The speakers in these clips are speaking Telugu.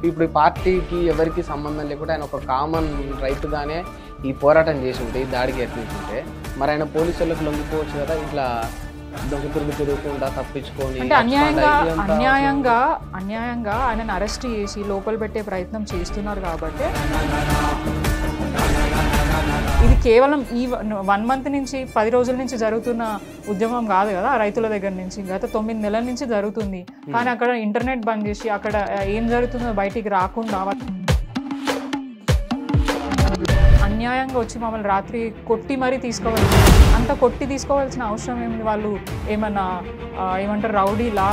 ఇప్పుడు ఈ పార్టీకి ఎవరికి సంబంధం లేకుండా ఆయన ఒక కామన్ రైతుగానే ఈ పోరాటం చేసి ఉంటే ఈ దాడికి యత్నించుంటే మరి ఆయన పోలీసులకు లొంగిపోవచ్చు కదా, ఇట్లా తిరుగుకుండా తప్పించుకొని అంటే అన్యాయంగా ఆయనను అరెస్ట్ చేసి లోపల పెట్టే ప్రయత్నం చేస్తున్నారు కాబట్టి ఇది కేవలం ఈ 1 మంత్ నుంచి 10 రోజుల నుంచి జరుగుతున్న ఉద్యమం కాదు కదా, రైతుల దగ్గర నుంచి గత 9 నెలల నుంచి జరుగుతుంది. కానీ అక్కడ ఇంటర్నెట్ బంద్ చేసి అక్కడ ఏం జరుగుతుందో బయటికి రాకుండా అన్యాయంగా వచ్చి మమ్మల్ని రాత్రి కొట్టి మరీ తీసుకోవాలి. అంత కొట్టి తీసుకోవాల్సిన అవసరం ఏమిటి? వాళ్ళు ఏమంటారు రౌడీలా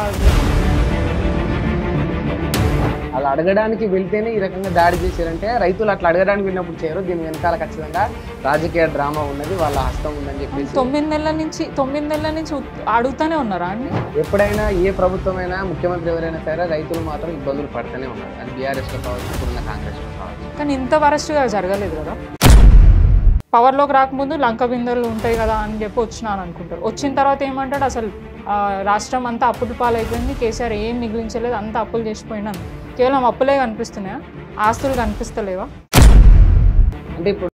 అలా అడగడానికి వెళ్తేనే ఈ రకంగా దాడి చేశారంటే రైతులు అట్లా అడగడానికి వెళ్ళినప్పుడు చేయరు. దీని వెనకాల ఖచ్చితంగా రాజకీయ డ్రామా ఉన్నది, వాళ్ళ హస్తం ఉందని చెప్పేసి 9 నెలల నుంచి అడుగుతూనే ఉన్నారా అండి? ఎప్పుడైనా ఏ ప్రభుత్వమైనా ముఖ్యమంత్రి ఎవరైనా సరే రైతులు మాత్రం ఇబ్బందులు పడుతూనే ఉన్నారు. అది బీఆర్ఎస్లో కావచ్చు, ఇప్పుడున్న కాంగ్రెస్లో కావచ్చు. కానీ ఇంత వరస్ట్గా జరగలేదు కదా. పవర్లోకి రాకముందు లంక బిందెలు ఉంటాయి కదా అని చెప్పి వచ్చినాను అనుకుంటారు. వచ్చిన తర్వాత ఏమంటాడు అసలు రాష్ట్రం అంతా అప్పుల పాలైపోయింది, కేసీఆర్ ఏం మిగిలించలేదు, అంతా అప్పులు చేసిపోయినాను. కేవలం అప్పులే కనిపిస్తున్నాయా, ఆస్తులు కనిపిస్తలేవా? అంటే ఇప్పుడు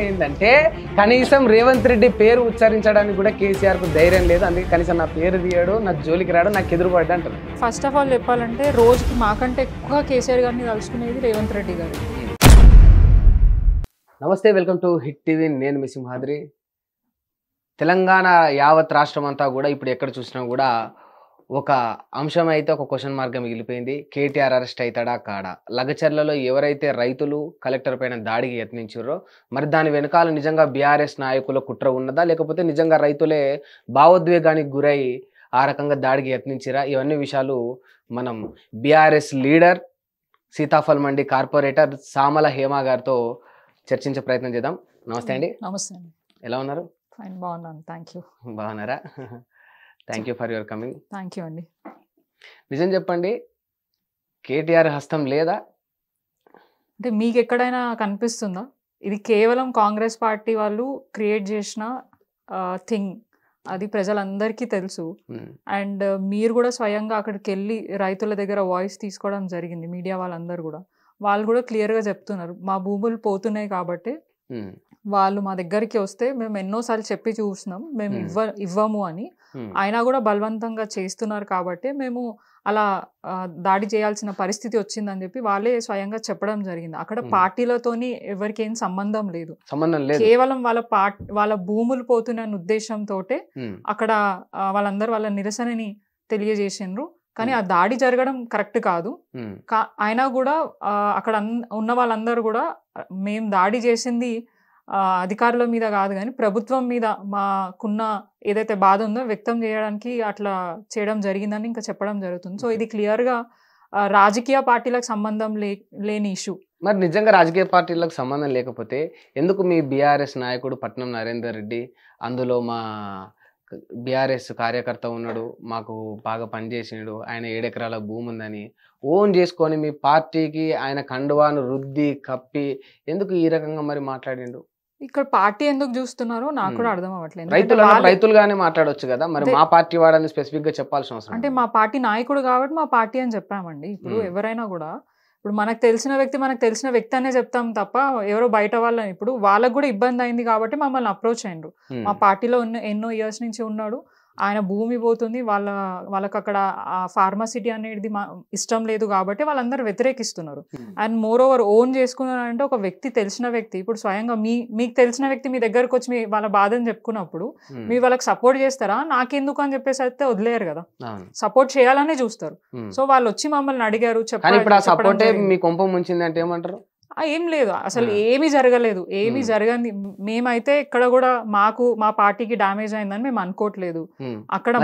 ఏంటంటే కనీసం రేవంత్ రెడ్డి పేరు ఉచ్చరించడానికి కూడా కేసీఆర్ కు ధైర్యం లేదు. అందుకే కనీసం నా పేరు తీయడు, నా జోలికి రాడు, నాకు ఎదురుపడ్డా అంటారు. ఫస్ట్ ఆఫ్ ఆల్ చెప్పాలంటే రోజుకి మాకంటే ఎక్కువ కేసీఆర్ గారిని తలుచుకునేది రేవంత్ రెడ్డి గారు. నమస్తే, వెల్కమ్ టు హిట్ టీవీ. నేను మీ సింహాద్రి. తెలంగాణ యావత్ రాష్ట్రం అంతా కూడా ఇప్పుడు ఎక్కడ చూసినా కూడా ఒక అంశం అయితే ఒక క్వశ్చన్ మార్గం మిగిలిపోయింది. కేటీఆర్ అరెస్ట్ అవుతాడా కాడా? లగచర్లలో ఎవరైతే రైతులు కలెక్టర్ పైన దాడికి యత్నించారో మరి దాని వెనకాల నిజంగా బీఆర్ఎస్ నాయకుల కుట్ర ఉన్నదా, లేకపోతే నిజంగా రైతులే భావోద్వేగానికి గురై ఆ రకంగా దాడికి యత్నించారా? ఇవన్నీ విషయాలు మనం బీఆర్ఎస్ లీడర్, సీతాఫల్ మండి కార్పొరేటర్ సామల హేమ గారితో చర్చించే ప్రయత్నం చేద్దాం. నమస్తే అండి. నమస్తే అండి. ఎలా ఉన్నారు? ఫైన్, బాగున్నాను. Thank you. బాగున్నారా? Thank you for your coming. Thank you అండి. నిజం చెప్పండి, కేటీఆర్ హస్తం లేదా? అంటే మీకు ఎక్కడైనా కనిపిస్తుందా? ఇది కేవలం కాంగ్రెస్ పార్టీ వాళ్ళు క్రియేట్ చేసిన థింగ్, అది ప్రజలందరికీ తెలుసు. అండ్ మీరు కూడా స్వయంగా అక్కడికి వెళ్ళి రైతుల దగ్గర వాయిస్ తీసుకోవడం జరిగింది. మీడియా వాళ్ళందరూ కూడా వాళ్ళు కూడా క్లియర్గా చెప్తున్నారు, మా భూములు పోతున్నాయి కాబట్టి వాళ్ళు మా దగ్గరికి వస్తే మేము ఎన్నోసార్లు చెప్పి చూస్తున్నాం, మేము ఇవ్వము అని. అయినా కూడా బలవంతంగా చేస్తున్నారు కాబట్టి మేము అలా దాడి చేయాల్సిన పరిస్థితి వచ్చిందని చెప్పి వాళ్ళే స్వయంగా చెప్పడం జరిగింది. అక్కడ పార్టీలతోని ఎవరికి ఏం సంబంధం లేదు, కేవలం వాళ్ళ భూములు పోతున్న ఉద్దేశంతో అక్కడ వాళ్ళందరూ వాళ్ళ నిరసనని తెలియజేసిండ్రు. కానీ ఆ దాడి జరగడం కరెక్ట్ కాదు. అయినా కూడా అక్కడ ఉన్న వాళ్ళందరూ కూడా మేము దాడి చేసింది అధికారుల మీద కాదు కానీ ప్రభుత్వం మీద మాకున్న ఏదైతే బాధ ఉందో వ్యక్తం చేయడానికి అట్లా చేయడం జరిగిందని ఇంకా చెప్పడం జరుగుతుంది. సో ఇది క్లియర్గా రాజకీయ పార్టీలకు సంబంధం లేని ఇష్యూ. మరి నిజంగా రాజకీయ పార్టీలకు సంబంధం లేకపోతే ఎందుకు మీ బీఆర్ఎస్ నాయకుడు పట్నం నరేందర్ రెడ్డి అందులో మా బీఆర్ఎస్ కార్యకర్త ఉన్నాడు, మాకు బాగా పనిచేసినాడు, ఆయన 7 ఎకరాల భూమి ఉందని ఓన్ చేసుకొని మీ పార్టీకి ఆయన కండువాను రుద్ది కప్పి ఎందుకు ఈ రకంగా మరి మాట్లాడిండు? ఇక్కడ పార్టీ ఎందుకు చూస్తున్నారో నాకు కూడా అర్థం అవ్వట్లేదు. రైతులుగానే మాట్లాడొచ్చు కదా, మరి మా పార్టీ వాడని స్పెసిఫిక్ గా చెప్పాల్సిన అవసరం అంటే మా పార్టీ నాయకుడు కాబట్టి మా పార్టీ అని చెప్పామండి. ఇప్పుడు ఎవరైనా కూడా ఇప్పుడు మనకు తెలిసిన వ్యక్తి అనే చెప్తాం తప్ప ఎవరో బయట వాళ్ళని, ఇప్పుడు వాళ్ళకు కూడా ఇబ్బంది అయింది కాబట్టి మమ్మల్ని అప్రోచ్ అయ్యిండ్రు. మా పార్టీలో ఎన్నో ఇయర్స్ నుంచి ఉన్నాడు, ఆయన భూమి పోతుంది, వాళ్ళకి అక్కడ ఫార్మసిటీ అనేది ఇష్టం లేదు కాబట్టి వాళ్ళందరూ వ్యతిరేకిస్తున్నారు. అండ్ మోర్ ఓవర్ ఓన్ చేసుకున్నారంటే ఒక వ్యక్తి, తెలిసిన వ్యక్తి, ఇప్పుడు స్వయంగా మీకు తెలిసిన వ్యక్తి మీ దగ్గరకు వచ్చి వాళ్ళ బాధని చెప్పుకున్నప్పుడు మీరు వాళ్ళకి సపోర్ట్ చేస్తారా? నాకెందుకు అని చెప్పేసి అయితే వదిలేరు కదా, సపోర్ట్ చేయాలనే చూస్తారు. సో వాళ్ళు వచ్చి మమ్మల్ని అడిగారు, చెప్పారు. ఏం లేదు అసలు, ఏమీ జరగలేదు, ఏమీ జరగంది. మేమైతే ఇక్కడ కూడా మా పార్టీకి డ్యామేజ్ అయిందని మేము అనుకోవట్లేదు. అక్కడ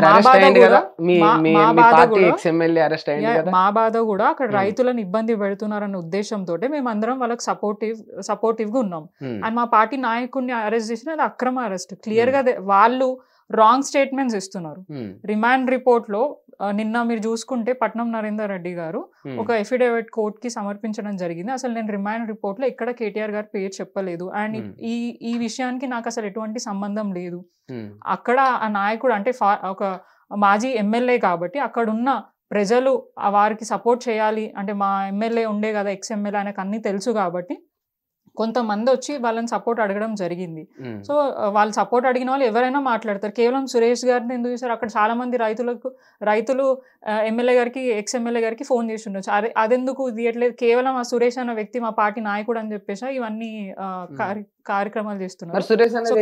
మా బాధ కూడా అక్కడ రైతులను ఇబ్బంది పెడుతున్నారన్న ఉద్దేశంతో మేము అందరం వాళ్ళకి సపోర్టివ్ గా ఉన్నాం. అండ్ మా పార్టీ నాయకుడిని అరెస్ట్ చేసిన అది అక్రమ అరెస్ట్, క్లియర్ గా వాళ్ళు రాంగ్ స్టేట్మెంట్స్ ఇస్తున్నారు. రిమాండ్ రిపోర్ట్ లో నిన్న మీరు చూసుకుంటే పట్నం నరేందర్ రెడ్డి గారు ఒక ఎఫిడేవిట్ కోర్ట్ కి సమర్పించడం జరిగింది. అసలు నేను రిమాండ్ రిపోర్ట్ లో ఇక్కడ కేటీఆర్ గారు పేరు చెప్పలేదు. అండ్ ఈ విషయానికి నాకు అసలు ఎటువంటి సంబంధం లేదు. అక్కడ ఆ నాయకుడు అంటే ఒక మాజీ ఎమ్మెల్యే కాబట్టి అక్కడ ఉన్న ప్రజలు వారికి సపోర్ట్ చేయాలి అంటే మా ఎమ్మెల్యే ఉండే కదా, ఎక్స్ ఎమ్మెల్యే ఆయనకు అన్ని తెలుసు కాబట్టి కొంతమంది వచ్చి వాళ్ళని సపోర్ట్ అడగడం జరిగింది. సో వాళ్ళు సపోర్ట్ అడిగిన వాళ్ళు ఎవరైనా మాట్లాడతారు. కేవలం సురేష్ గారిని ఎందుకు చూసారు? అక్కడ చాలా మంది రైతులు ఎమ్మెల్యే గారికి, ఎక్స్ ఎమ్మెల్యే గారికి ఫోన్ చేసి ఉండొచ్చు. అదెందుకు తీయట్లేదు? కేవలం ఆ సురేష్ అన్న వ్యక్తి మా పార్టీ నాయకుడు అని చెప్పేసి ఇవన్నీ కార్యక్రమాలు చేస్తున్నారు. సురేష్ అన్న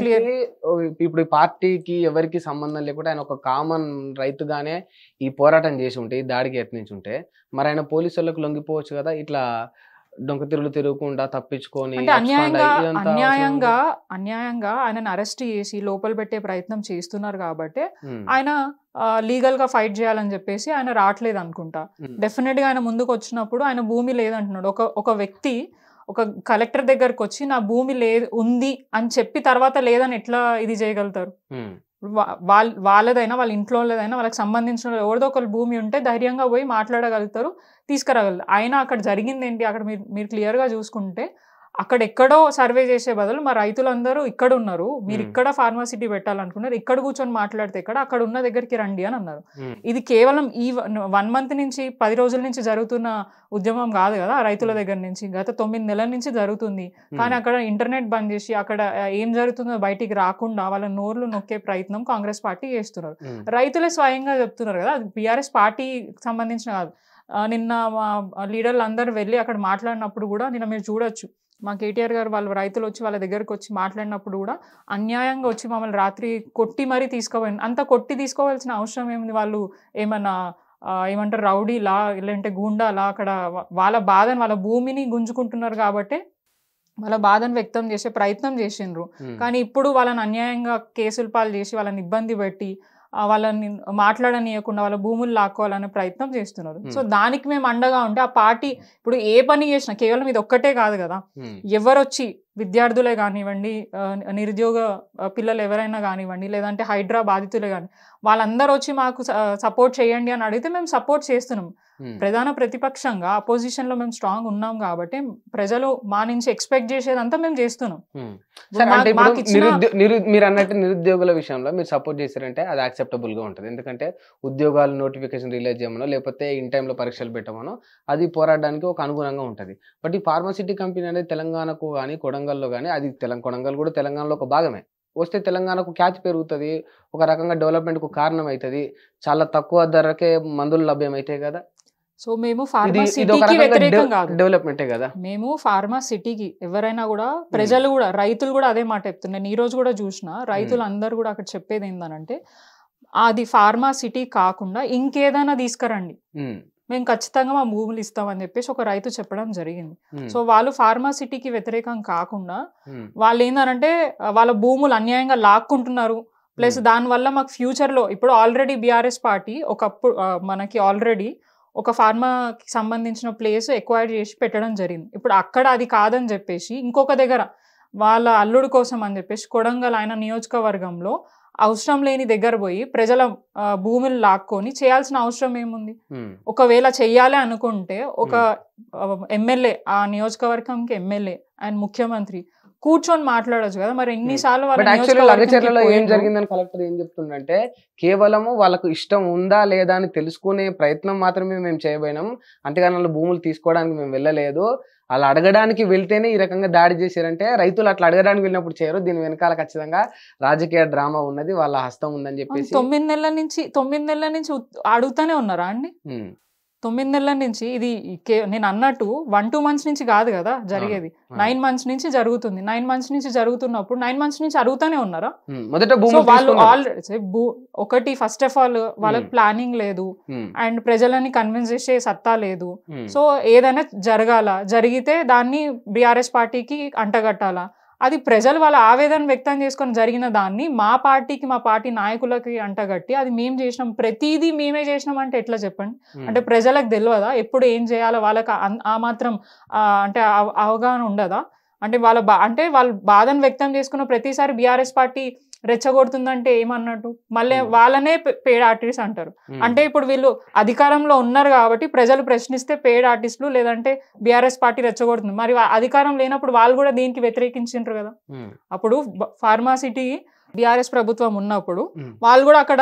ఇప్పుడు పార్టీకి ఎవరికి సంబంధం లేకుండా ఆయన ఒక కామన్ రైతుగానే ఈ పోరాటం చేసి ఉంటే, ఈ దాడికి యత్నించి ఉంటే, మరి ఆయన పోలీసులకు లొంగిపోవచ్చు కదా, ఇట్లా డొంక తిరుగుకుండా తప్పించుకొని అన్యాయంగా ఆయనను అరెస్ట్ చేసి లోపల పెట్టే ప్రయత్నం చేస్తున్నారు కాబట్టి ఆయన లీగల్ గా ఫైట్ చేయాలని చెప్పేసి ఆయన రావట్లేదు అనుకుంటా. డెఫినెట్ గా ఆయన ముందుకు వచ్చినప్పుడు ఆయన భూమి లేదంటున్నాడు. ఒక వ్యక్తి ఒక కలెక్టర్ దగ్గరకు వచ్చి నా భూమి ఉంది అని చెప్పి తర్వాత లేదని ఎట్లా ఇది చేయగలుగుతారు? వాళ్ళదైనా వాళ్ళ ఇంట్లో వాళ్ళదైనా వాళ్ళకి సంబంధించిన ఎవరిదో ఒకరి భూమి ఉంటే ధైర్యంగా పోయి మాట్లాడగలుగుతారు, తీసుకురాగలరు. అయినా అక్కడ జరిగింది ఏంటి? అక్కడ మీరు క్లియర్గా చూసుకుంటే అక్కడ ఎక్కడో సర్వే చేసే బదులు మా రైతులందరూ ఇక్కడ ఉన్నారు, మీరు ఇక్కడ ఫార్మాసిటీ పెట్టాలనుకున్నారు, ఇక్కడ కూర్చొని మాట్లాడితే అక్కడ ఉన్న దగ్గరికి రండి అని అన్నారు. ఇది కేవలం ఈ 1 month నుంచి 10 రోజుల నుంచి జరుగుతున్న ఉద్యమం కాదు కదా, రైతుల దగ్గర నుంచి గత 9 నెలల నుంచి జరుగుతుంది. కానీ అక్కడ ఇంటర్నెట్ బంద్ చేసి అక్కడ ఏం జరుగుతుందో బయటికి రాకుండా వాళ్ళ నోర్లు నొక్కే ప్రయత్నం కాంగ్రెస్ పార్టీ చేస్తున్నారు. రైతులే స్వయంగా చెప్తున్నారు కదా, అది బీఆర్ఎస్ పార్టీ సంబంధించిన కాదు. నిన్న మా లీడర్లు అందరూ వెళ్ళి అక్కడ మాట్లాడినప్పుడు కూడా నిన్న మీరు చూడొచ్చు, మా కేటీఆర్ గారు వాళ్ళు రైతులు వచ్చి వాళ్ళ దగ్గరకు వచ్చి మాట్లాడినప్పుడు కూడా అన్యాయంగా వచ్చి మమ్మల్ని రాత్రి కొట్టి మరీ తీసుకోవాలి. అంత కొట్టి తీసుకోవాల్సిన అవసరం ఏముంది? వాళ్ళు ఏమన్నా ఏమంటారు రౌడీలా లేదంటే గూండాలా? అక్కడ వాళ్ళ బాధను, వాళ్ళ భూమిని గుంజుకుంటున్నారు కాబట్టి వాళ్ళ బాధను వ్యక్తం చేసే ప్రయత్నం చేసిండ్రు. కానీ ఇప్పుడు వాళ్ళని అన్యాయంగా కేసులు పాలు చేసి వాళ్ళని ఇబ్బంది పెట్టి వాళ్ళని మాట్లాడనీయకుండా వాళ్ళ భూములు లాక్కోవాలనే ప్రయత్నం చేస్తున్నారు. సో దానికి మేము అండగా ఉంటే ఆ పార్టీ ఇప్పుడు ఏ పని చేసినా కేవలం ఇది ఒక్కటే కాదు కదా, ఎవరొచ్చి విద్యార్థులే కానివ్వండి, నిరుద్యోగ పిల్లలు ఎవరైనా కానివ్వండి, లేదంటే హైడ్రా బాధితులే కానీ వాళ్ళందరూ వచ్చి మాకు సపోర్ట్ చేయండి అని అడిగితే మేము సపోర్ట్ చేస్తున్నాం. ప్రధాన ప్రతిపక్షంగా అపోజిషన్ లో మేము స్ట్రాంగ్ ఉన్నాం కాబట్టి ప్రజలు మా నుంచి ఎక్స్పెక్ట్ చేసేదంతా మేము చేస్తున్నాం. మీరు అన్నట్టు నిరుద్యోగుల విషయంలో మీరు సపోర్ట్ చేశారంటే అది యాక్సెప్టబుల్ గా ఉంటుంది. ఎందుకంటే ఉద్యోగాలు నోటిఫికేషన్ రిలీజ్ చేయమనో లేకపోతే ఇన్ టైంలో పరీక్షలు పెట్టమనో అది పోరాడడానికి ఒక అనుగుణంగా ఉంటుంది. బట్ ఈ ఫార్మాసిటీ కంపెనీ అనేది తెలంగాణకు కానీ కొడంగల్లో కానీ, అది కొడంగల్ కూడా తెలంగాణలో ఒక భాగమే, వస్తే తెలంగాణకు ఖ్యాతి పెరుగుతుంది, ఒక రకంగా డెవలప్మెంట్కు కారణం అవుతుంది, చాలా తక్కువ ధరకే మందులు లభ్యమవుతాయి కదా. సో మేము ఫార్మాసిటీకి వ్యతిరేకం కాదు, డెవలప్మెంటే కదా. మేము ఫార్మాసిటీకి ఎవరైనా కూడా ప్రజలు కూడా రైతులు కూడా అదే మాట చెప్తున్నారు. నేను ఈ రోజు కూడా చూసిన రైతులు అందరూ కూడా అక్కడ చెప్పేది ఏందనంటే అది ఫార్మాసిటీ కాకుండా ఇంకేదైనా తీసుకురండి, మేము ఖచ్చితంగా మా భూములు ఇస్తామని చెప్పేసి ఒక రైతు చెప్పడం జరిగింది. సో వాళ్ళు ఫార్మాసిటీకి వ్యతిరేకం కాకుండా వాళ్ళు ఏంటంటే వాళ్ళ భూములు అన్యాయంగా లాక్కుంటున్నారు, ప్లస్ దానివల్ల మాకు ఫ్యూచర్లో ఇప్పుడు ఆల్రెడీ బీఆర్ఎస్ పార్టీ ఒకప్పుడు మనకి ఆల్రెడీ ఒక ఫార్మాకి సంబంధించిన ప్లేస్ ఎక్వైర్ చేసి పెట్టడం జరిగింది. ఇప్పుడు అక్కడ అది కాదని చెప్పేసి ఇంకొక దగ్గర వాళ్ళ అల్లుడు కోసం అని చెప్పేసి కొడంగల్ ఆయన నియోజకవర్గంలో అవసరం లేని దగ్గర పోయి ప్రజల భూములు లాక్కొని చేయాల్సిన అవసరం ఏముంది? ఒకవేళ చెయ్యాలి అనుకుంటే ఒక ఎమ్మెల్యే, ఆ నియోజకవర్గంకి ఎమ్మెల్యే అండ్ ముఖ్యమంత్రి కూర్చొని మాట్లాడొచ్చు కదా. మరి ఎన్నిసార్లు లగచర్లలో ఏం జరిగిందని కలెక్టర్ ఏం చెప్తుందంటే కేవలము వాళ్ళకు ఇష్టం ఉందా లేదా అని తెలుసుకునే ప్రయత్నం మాత్రమే మేము చేయబోయినాము, అంతేగాని వాళ్ళ భూములు తీసుకోవడానికి మేము వెళ్ళలేదు. అలా అడగడానికి వెళ్తేనే ఈ రకంగా దాడి చేశారంటే రైతులు అట్లా అడగడానికి వెళ్ళినప్పుడు చేయరు, దీని వెనకాల ఖచ్చితంగా రాజకీయ డ్రామా ఉన్నది, వాళ్ళ హస్తం ఉందని చెప్పేసి 9 నెలల నుంచి అడుగుతానే ఉన్నారా అండి? 9 నెలల నుంచి ఇది నేను అన్నట్టు 1-2 మంత్స్ నుంచి కాదు కదా జరిగేది, 9 మంత్స్ నుంచి జరుగుతుంది. 9 మంత్స్ నుంచి జరుగుతున్నప్పుడు 9 మంత్స్ నుంచి అడుగుతానే ఉన్నారా? సో వాళ్ళు ఆల్రెడీ ఒకటి ఫస్ట్ ఆఫ్ ఆల్ వాళ్ళకి ప్లానింగ్ లేదు అండ్ ప్రజలని కన్విన్స్ చేసే సత్తా లేదు. సో ఏదైనా జరిగితే దాన్ని బీఆర్ఎస్ పార్టీకి అంటగట్టాలా? అది ప్రజలు వాళ్ళ ఆవేదన వ్యక్తం చేసుకొని జరిగిన దాన్ని మా పార్టీ నాయకులకి అంటగట్టి అది మేము చేసినాం, ప్రతిదీ మేమే చేసినాం అంటే ఎట్లా చెప్పండి? అంటే ప్రజలకు తెలియదా ఎప్పుడు ఏం చేయాలో? వాళ్ళకి ఆ మాత్రం అంటే అవగాహన ఉండదా? అంటే వాళ్ళు బాధను వ్యక్తం చేసుకున్న ప్రతిసారి బీఆర్ఎస్ పార్టీ రెచ్చగొడుతుందంటే ఏమన్నట్టు? మళ్ళీ వాళ్ళనే పేడ్ ఆర్టిస్ట్ అంటారు. అంటే ఇప్పుడు వీళ్ళు అధికారంలో ఉన్నారు కాబట్టి ప్రజలు ప్రశ్నిస్తే పేడ్ ఆర్టిస్టులు, లేదంటే బీఆర్ఎస్ పార్టీ రెచ్చగొడుతుంది. మరి అధికారం లేనప్పుడు వాళ్ళు కూడా దీనికి వ్యతిరేకించారు కదా. అప్పుడు ఫార్మాసిటీ బీఆర్ఎస్ ప్రభుత్వం ఉన్నప్పుడు వాళ్ళు కూడా అక్కడ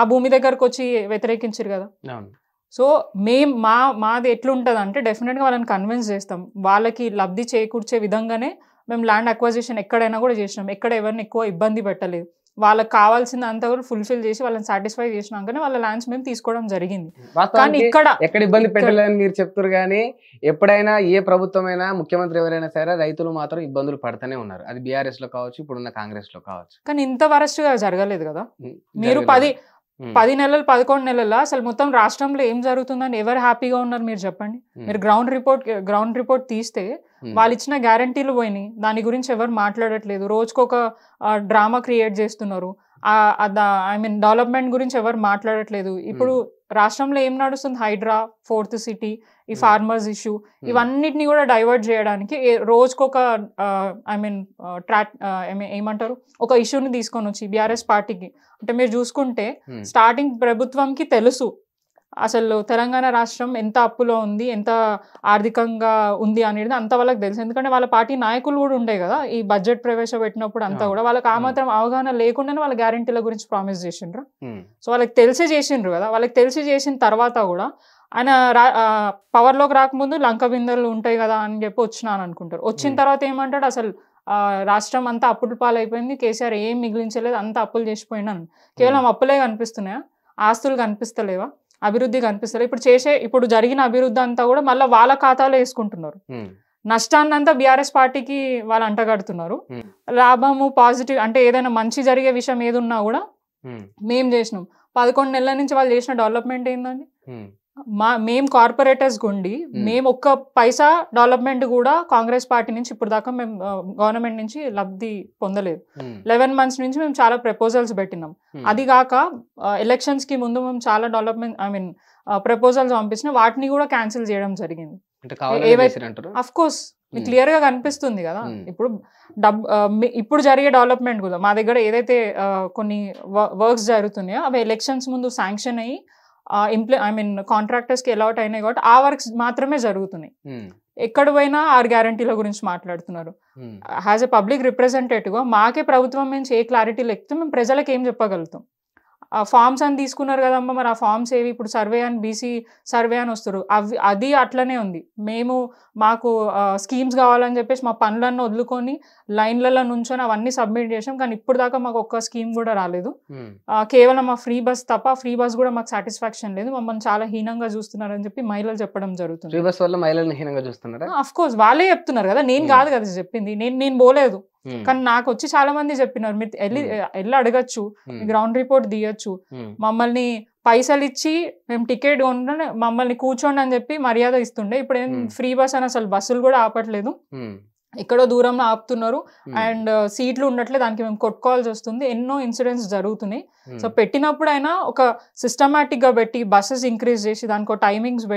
ఆ భూమి దగ్గరకు వచ్చి వ్యతిరేకించారు కదా. సో మాది ఎట్లుంటది అంటే డెఫినెట్గా వాళ్ళని కన్విన్స్ చేస్తాం, వాళ్ళకి లబ్ధి చేకూర్చే విధంగానే మేము ల్యాండ్ అక్వజిషన్ ఎక్కడైనా కూడా చేసినాం, ఎక్కడ ఎవరిని ఎక్కువ ఇబ్బంది పెట్టలేదు. వాళ్ళకి కావాల్సింది అంతా కూడా ఫుల్ఫిల్ చేసి వాళ్ళని సాటిస్ఫై చేసినాకనే వాళ్ళ ల్యాండ్స్ మేము తీసుకోవడం జరిగింది. కానీ ఎక్కడ ఇబ్బంది పెట్టలేదని మీరు చెప్తారు, కానీ ఎప్పుడైనా ఏ ప్రభుత్వమైనా ముఖ్యమంత్రి ఎవరైనా సరే రైతులు మాత్రం ఇబ్బందులు పడుతూనే ఉన్నారు. అది బీఆర్ఎస్ లో కావచ్చు, ఇప్పుడున్న కాంగ్రెస్ లో కావచ్చు. కానీ ఇంత వరస్ట్ గా జరగలేదు కదా. మీరు 10 నెలలు 11 నెలల అసలు మొత్తం రాష్ట్రంలో ఏం జరుగుతుందని ఎవరు హ్యాపీగా ఉన్నారు మీరు చెప్పండి? మీరు గ్రౌండ్ రిపోర్ట్ తీస్తే వాళ్ళు ఇచ్చిన గ్యారంటీలు పోయినాయి, దాని గురించి ఎవరు మాట్లాడట్లేదు. రోజుకొక డ్రామా క్రియేట్ చేస్తున్నారు. డెవలప్మెంట్ గురించి ఎవరు మాట్లాడట్లేదు. ఇప్పుడు రాష్ట్రంలో ఏం నడుస్తుంది? హైడ్రా, 4th సిటీ, ఈ ఫార్మర్స్ ఇష్యూ, ఇవన్నిటిని కూడా డైవర్ట్ చేయడానికి రోజుకొక ఏమంటారు ఒక ఇష్యూని తీసుకొని వచ్చి బీఆర్ఎస్ పార్టీకి. అంటే మీరు చూసుకుంటే స్టార్టింగ్ ప్రభుత్వంకి తెలుసు అసలు తెలంగాణ రాష్ట్రం ఎంత అప్పులో ఉంది, ఎంత ఆర్థికంగా ఉంది అనేది అంత వాళ్ళకి తెలుసు. ఎందుకంటే వాళ్ళ పార్టీ నాయకులు కూడా ఉండే కదా ఈ బడ్జెట్ ప్రవేశపెట్టినప్పుడు అంతా కూడా. వాళ్ళకి ఆ మాత్రం అవగాహన లేకుండానే వాళ్ళ గ్యారంటీల గురించి ప్రామిస్ చేసిండ్రు. సో వాళ్ళకి తెలిసి చేసిండ్రు కదా. వాళ్ళకి తెలిసి చేసిన తర్వాత కూడా ఆయన పవర్లోకి రాకముందు లంక బిందెలు ఉంటాయి కదా అని చెప్పి వచ్చినాను అనుకుంటారు. వచ్చిన తర్వాత ఏమంటాడు, అసలు రాష్ట్రం అంతా అప్పుల పాలైపోయింది, కేసీఆర్ ఏం మిగిలించలేదు, అంతా అప్పులు చేసిపోయినాను. కేవలం అప్పులే కనిపిస్తున్నాయా? ఆస్తులు కనిపిస్తలేవా? అభివృద్ధి కనిపిస్తలేదు. ఇప్పుడు జరిగిన అభివృద్ధి అంతా కూడా మళ్ళీ వాళ్ళ ఖాతాలో వేసుకుంటున్నారు. నష్టాన్నంతా బీఆర్ఎస్ పార్టీకి వాళ్ళు అంటగడుతున్నారు. లాభము పాజిటివ్ అంటే ఏదైనా మంచి జరిగే విషయం ఏదున్నా కూడా మేము చేసినాం. 11 నెలల నుంచి వాళ్ళు చేసిన డెవలప్మెంట్ ఏందండి? మేము కార్పొరేటర్స్ గుండి మేము ఒక్క పైసా డెవలప్మెంట్ కూడా కాంగ్రెస్ పార్టీ నుంచి ఇప్పుడు దాకా మేము గవర్నమెంట్ నుంచి లబ్ధి పొందలేదు. 11 మంత్స్ నుంచి మేము చాలా ప్రపోజల్స్ పెట్టినాం. అది కాక ఎలక్షన్స్ కి ముందు మేము చాలా డెవలప్మెంట్ ప్రపోజల్స్ పంపించిన వాటిని కూడా క్యాన్సిల్ చేయడం జరిగింది. అఫ్ కోర్స్ మీకు క్లియర్ గా కనిపిస్తుంది కదా. ఇప్పుడు జరిగే డెవలప్మెంట్ కూడా మా దగ్గర ఏదైతే కొన్ని వర్క్స్ జరుగుతున్నాయో అవి ఎలక్షన్స్ ముందు శాంక్షన్ అయ్యి కాంట్రాక్టర్స్ కి అలాట్ అయినాయి కాబట్టి ఆ వర్క్స్ మాత్రమే జరుగుతున్నాయి. ఎక్కడ పోయినా 6 గ్యారంటీల గురించి మాట్లాడుతున్నారు. యాజ్ ఎ పబ్లిక్ రిప్రజెంటేటివ్ గా మాకే ప్రభుత్వం నుంచి ఏ క్లారిటీ లేకపోతే మేము ప్రజలకు ఏం చెప్పగలుగుతాం? ఫార్మ్స్ అని తీసుకున్నారు కదమ్మా, మరి ఆ ఫార్మ్స్ ఏవి? ఇప్పుడు సర్వే అని బీసీ సర్వే అని వస్తారు, అది అట్లనే ఉంది. మాకు స్కీమ్స్ కావాలని చెప్పేసి మా పనులన్నీ వదులుకొని లైన్లలో నుంచొని అవన్నీ సబ్మిట్ చేసాం, కానీ ఇప్పుడు దాకా మాకు ఒక్క స్కీమ్ కూడా రాలేదు. కేవలం ఆ ఫ్రీ బస్ తప్ప ఫ్రీ బస్ కూడా మాకు సాటిస్ఫాక్షన్ లేదు, మమ్మల్ని చాలా హీనంగా చూస్తున్నారని చెప్పి మహిళలు చెప్పడం జరుగుతుంది. ఫ్రీ బస్ వల్ల మహిళలను హీనంగా చూస్తున్నారా? అఫ్ కోర్స్ వాళ్ళే చెప్తున్నారు కదా, నేను కాదు కదా చెప్పింది. నేను పోలేదు, కానీ నాకు వచ్చి చాలా మంది చెప్పినారు మీరు వెళ్ళి అడగచ్చు, గ్రౌండ్ రిపోర్ట్ తీయచ్చు, మమ్మల్ని పైసలు ఇచ్చి మేము టికెట్ కొనుంటే మమ్మల్ని కూర్చోండి అని చెప్పి మర్యాద ఇస్తుండే. ఇప్పుడు ఏం ఫ్రీ బస్ అని అసలు బస్సులు కూడా ఆపట్లేదు, ఎక్కడో దూరంలో ఆపుతున్నారు అండ్ సీట్లు ఉండట్లేదు, దానికి మేము కొట్టుకోవాల్సి వస్తుంది. ఎన్నో ఇన్సిడెంట్స్ జరుగుతున్నాయి. సో పెట్టినప్పుడు అయినా ఒక సిస్టమాటిక్ గా పెట్టి బస్సెస్ ఇంక్రీజ్ చేసి దానికి టైమింగ్స్